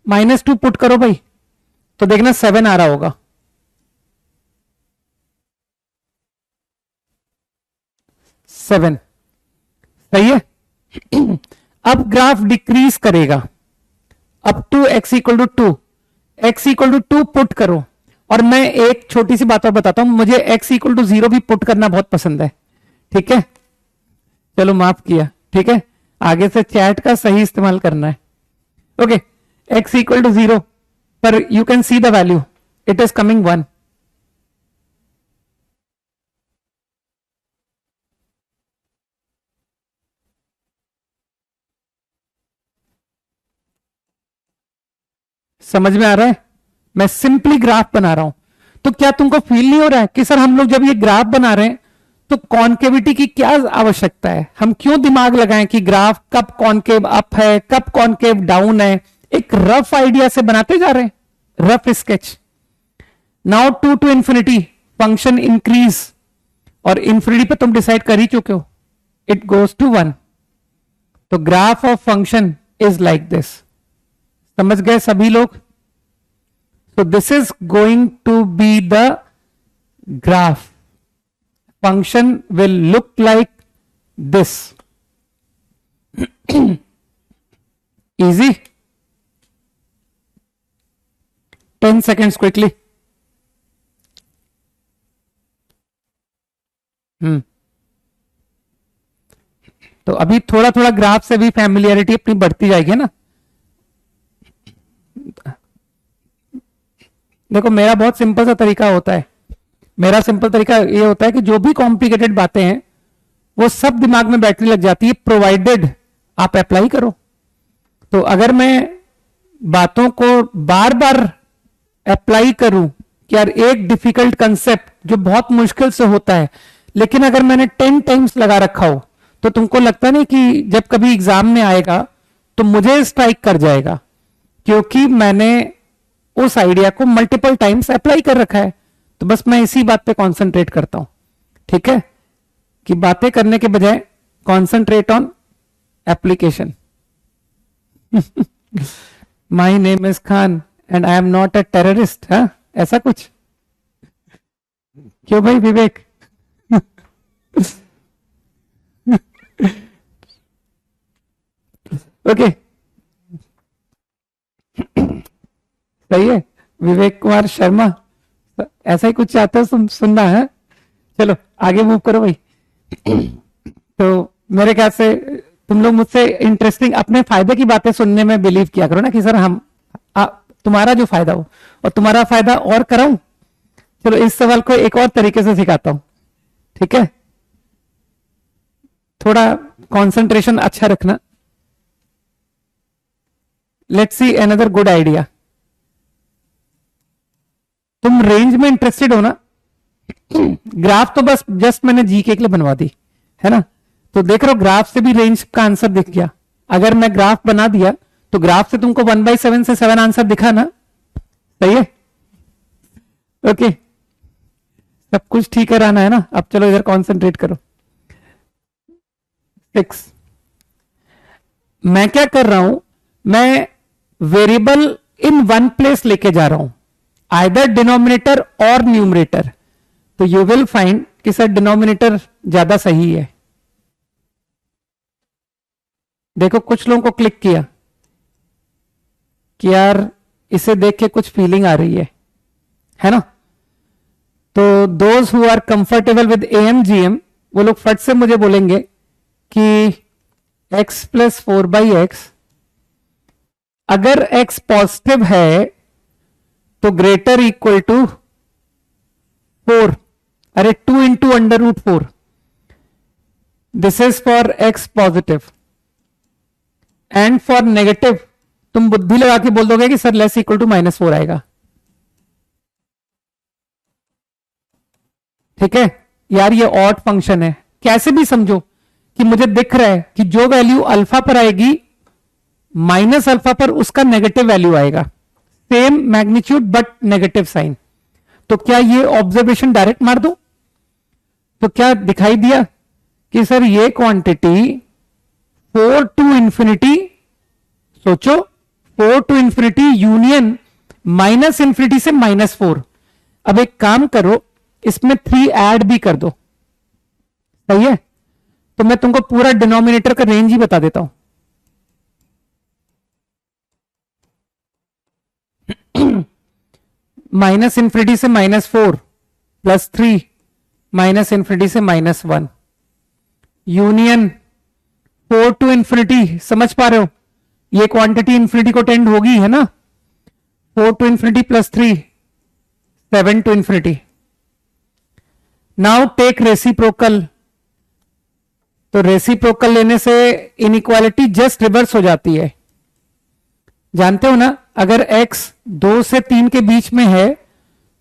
Speaker 1: -2 पुट करो भाई, तो देखना 7 आ रहा होगा। 7 सही है। अब ग्राफ डिक्रीज करेगा up to x = 2। x = 2 put करो। और मैं एक छोटी सी बात और बताता हूं, मुझे x = 0 भी पुट करना बहुत पसंद है, ठीक है। चलो माफ किया, ठीक है। आगे से चैट का सही इस्तेमाल करना है। ओके, x = 0 पर you can see the value, it is coming 1। समझ में आ रहा है। मैं सिंपली ग्राफ बना रहा हूं। तो क्या तुमको फील नहीं हो रहा है कि सर हम लोग जब ये ग्राफ बना रहे हैं तो कॉन्केविटी की क्या आवश्यकता है, हम क्यों दिमाग लगाएं कि ग्राफ कब कॉन्केव अप है कब कॉन्केव डाउन है। एक रफ आइडिया से बनाते जा रहे हैं, rough sketch. Now 2 to ∞, function increase और इन्फिनिटी पे तुम डिसाइड कर ही चुके हो, इट गोज टू 1। तो graph of function is like this. समझ गए सभी लोग। So this is going to be the graph. Function will look like this. Easy. 10 seconds quickly. तो अभी थोड़ा थोड़ा ग्राफ से भी फैमिलियरिटी अपनी बढ़ती जाएगी ना। देखो मेरा बहुत सिंपल सा तरीका होता है। मेरा सिंपल तरीका ये होता है कि जो भी कॉम्प्लिकेटेड बातें हैं वो सब दिमाग में बैठने लग जाती है, प्रोवाइडेड आप अप्लाई करो। तो अगर मैं बातों को बार बार अप्लाई करूं कि यार एक डिफिकल्ट कंसेप्ट जो बहुत मुश्किल से होता है, लेकिन अगर मैंने 10 टाइम्स लगा रखा हो तो तुमको लगता नहीं कि जब कभी एग्जाम में आएगा तो मुझे स्ट्राइक कर जाएगा, क्योंकि मैंने उस आइडिया को मल्टीपल टाइम्स अप्लाई कर रखा है। तो बस मैं इसी बात पे कंसंट्रेट करता हूं, ठीक है, कि बातें करने के बजाय concentrate on application. My name is Khan and I am not a terrorist. हाँ, ऐसा कुछ क्यों भाई विवेक? ओके, सही है। विवेक कुमार शर्मा, ऐसा ही कुछ चाहते हो सुनना है? चलो आगे मूव करो भाई। तो मेरे ख्याल से तुम लोग मुझसे इंटरेस्टिंग अपने फायदे की बातें सुनने में बिलीव किया करो ना, कि सर हम तुम्हारा जो फायदा हो और तुम्हारा फायदा और कराऊं, चलो इस सवाल को एक और तरीके से सिखाता हूं, ठीक है? थोड़ा कंसंट्रेशन अच्छा रखना। Let's see another good idea. तुम रेंज में इंटरेस्टेड हो ना? ग्राफ तो बस जस्ट मैंने जीके के लिए बनवा दी है ना, तो देख रहे हो ग्राफ से भी रेंज का आंसर दिख गया। अगर मैं ग्राफ बना दिया तो ग्राफ से तुमको 1/7 से 7 आंसर दिखा ना, सही है? ओके, सब कुछ ठीक कराना है ना। अब चलो इधर कॉन्सेंट्रेट करो। 6 मैं क्या कर रहा हूं, मैं वेरिएबल इन वन प्लेस लेके जा रहा हूं, आइदर डिनोमिनेटर और न्यूमरेटर। तो यू विल फाइंड कि सर डिनोमिनेटर ज्यादा सही है। देखो कुछ लोगों को क्लिक किया कि यार इसे देख के कुछ फीलिंग आ रही है ना? तो those who are comfortable with AMGM वो लोग फट से मुझे बोलेंगे कि x प्लस 4/x, अगर x पॉजिटिव है तो ग्रेटर इक्वल टू 4, अरे 2 into √4। This is for x positive and for negative तुम बुद्धि लगा के बोल दोगे कि सर लेस इक्वल टू -4 आएगा। ठीक है यार, ये ऑड फंक्शन है, कैसे भी समझो कि मुझे दिख रहा है कि जो वैल्यू अल्फा पर आएगी माइनस अल्फा पर उसका नेगेटिव वैल्यू आएगा, same magnitude but negative sign. तो क्या ये ऑब्जर्वेशन डायरेक्ट मार दो? तो क्या दिखाई दिया कि सर ये क्वांटिटी 4 टू इंफिनिटी, सोचो 4 टू इंफिनिटी यूनियन -∞ से -4। अब एक काम करो, इसमें 3 ऐड भी कर दो, सही है? तो मैं तुमको पूरा डिनोमिनेटर का रेंज ही बता देता हूं। -∞ से -4 प्लस 3 -∞ से -1 यूनियन 4 टू इंफिनिटी। समझ पा रहे हो? ये क्वांटिटी इंफिनिटी को टेंड होगी, है ना? 4 to infinity plus 3 7 to infinity. Now take reciprocal. तो रेसिप्रोकल लेने से इनइक्वालिटी जस्ट रिवर्स हो जाती है, जानते हो ना? अगर x 2 से 3 के बीच में है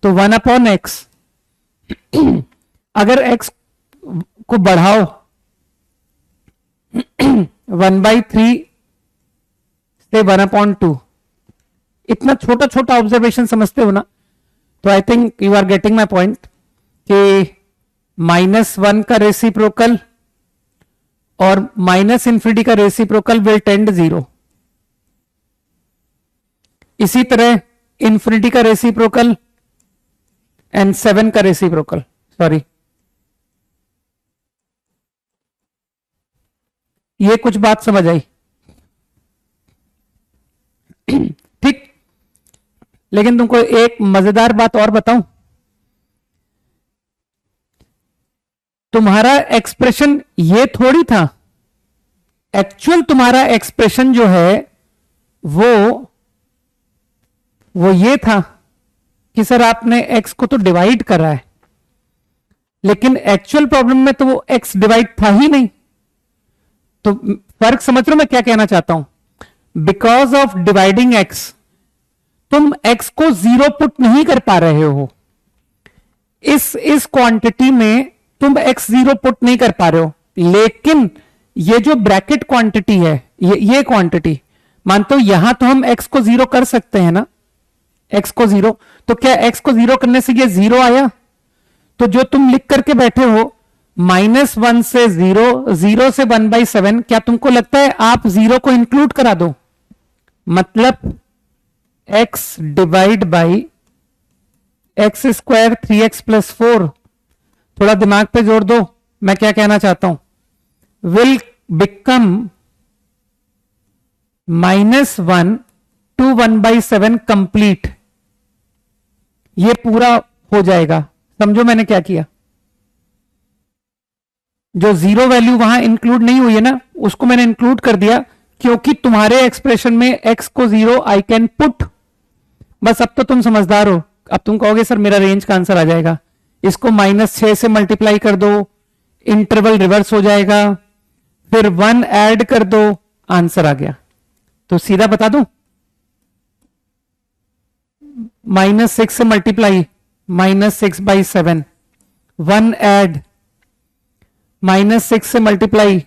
Speaker 1: तो 1/x। अगर x को बढ़ाओ 1/3 से 1/2, इतना छोटा छोटा ऑब्जर्वेशन समझते हो ना? तो I think you are getting my point कि -1 का रेसिप्रोकल और -∞ का रेसिप्रोकल विल टेंड 0। इसी तरह इंफिनिटी का रेसिप्रोकल एंड 7 का रेसिप्रोकल, सॉरी ये कुछ बात समझ आई? ठीक, लेकिन तुमको एक मजेदार बात और बताऊं, तुम्हारा एक्सप्रेशन ये थोड़ी था, एक्चुअल तुम्हारा एक्सप्रेशन जो है वो ये था कि सर आपने x को तो डिवाइड करा है, लेकिन एक्चुअल प्रॉब्लम में तो वो x डिवाइड था ही नहीं। तो फर्क समझ रहे हो मैं क्या कहना चाहता हूं? बिकॉज ऑफ डिवाइडिंग x तुम x को 0 पुट नहीं कर पा रहे हो। इस क्वांटिटी में तुम x 0 पुट नहीं कर पा रहे हो, लेकिन ये जो ब्रैकेट क्वांटिटी है, ये क्वांटिटी मानते हो, यहां तो हम x को 0 कर सकते हैं ना, x को 0। तो क्या x को 0 करने से ये 0 आया? तो जो तुम लिख करके बैठे हो -1 से 0, 0 से 1/7, क्या तुमको लगता है आप 0 को इंक्लूड करा दो? मतलब x divide by x² 3x + 4। थोड़ा दिमाग पे जोर दो, मैं क्या कहना चाहता हूं, विल बिकम -1 to 1/7 कंप्लीट। ये पूरा हो जाएगा। समझो मैंने क्या किया, जो 0 वैल्यू वहां इंक्लूड नहीं हुई है ना, उसको मैंने इंक्लूड कर दिया, क्योंकि तुम्हारे एक्सप्रेशन में x को 0 आई कैन पुट। बस अब तो तुम समझदार हो, अब तुम कहोगे सर मेरा रेंज का आंसर आ जाएगा, इसको -6 से मल्टीप्लाई कर दो, इंटरवल रिवर्स हो जाएगा, फिर 1 ऐड कर दो, आंसर आ गया। तो सीधा बता दूं, -6 से मल्टीप्लाई -6/7, 1 ऐड, -6 से मल्टीप्लाई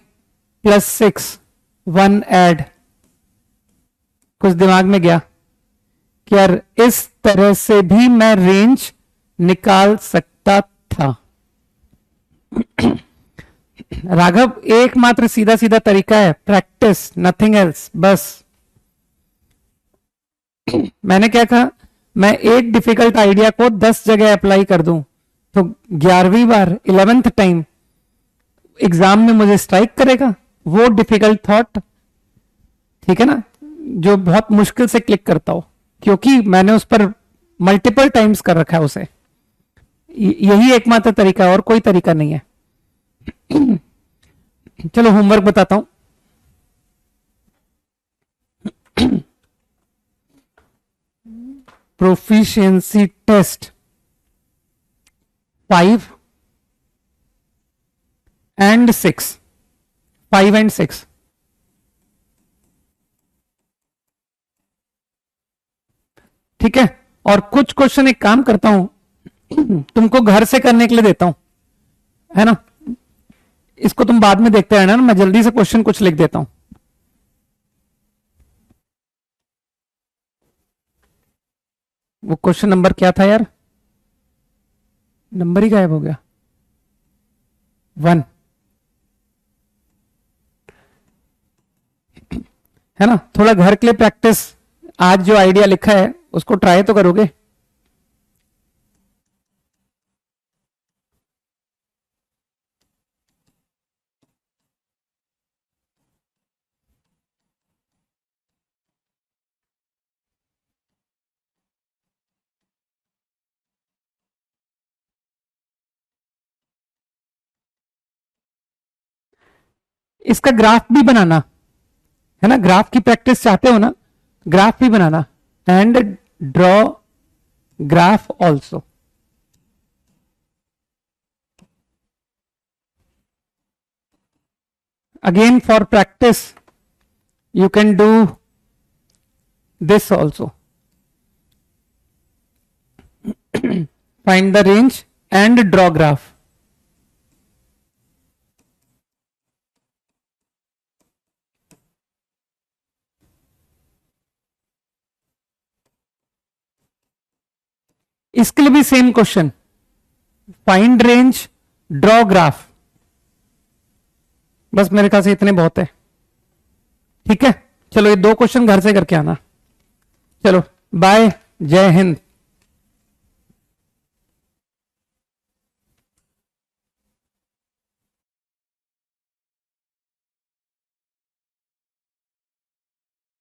Speaker 1: +6, 1 ऐड। कुछ दिमाग में गया कि यार इस तरह से भी मैं रेंज निकाल सकता था। राघव एकमात्र सीधा सीधा तरीका है, प्रैक्टिस, नथिंग एल्स, बस। मैंने क्या कहा, मैं एक डिफिकल्ट आइडिया को 10 जगह अप्लाई कर दूं तो 11वीं बार 11th टाइम एग्जाम में मुझे स्ट्राइक करेगा वो डिफिकल्ट थॉट, ठीक है ना, जो बहुत मुश्किल से क्लिक करता हो, क्योंकि मैंने उस पर मल्टीपल टाइम्स कर रखा है उसे। यही एकमात्र तरीका है, और कोई तरीका नहीं है। चलो होमवर्क बताता हूं। Proficiency test 5 and 6, 5 and 6। ठीक है, और कुछ क्वेश्चन एक काम करता हूं, तुमको घर से करने के लिए देता हूं, है ना, इसको तुम बाद में देखते रहना ना, मैं जल्दी से क्वेश्चन कुछ लिख देता हूं। वो क्वेश्चन नंबर क्या था यार, नंबर ही गायब हो गया, 1, है ना। थोड़ा घर के लिए प्रैक्टिस, आज जो आइडिया लिखा है उसको ट्राई तो करोगे। इसका ग्राफ भी बनाना है ना, ग्राफ की प्रैक्टिस चाहते हो ना, ग्राफ भी बनाना, and draw graph also. Again for practice you can do this also. Find the range and draw graph. इसके लिए भी same question, find range, draw graph. बस मेरे ख्याल से इतने बहुत है, ठीक है। चलो ये 2 क्वेश्चन घर से करके आना। चलो बाय, जय हिंद।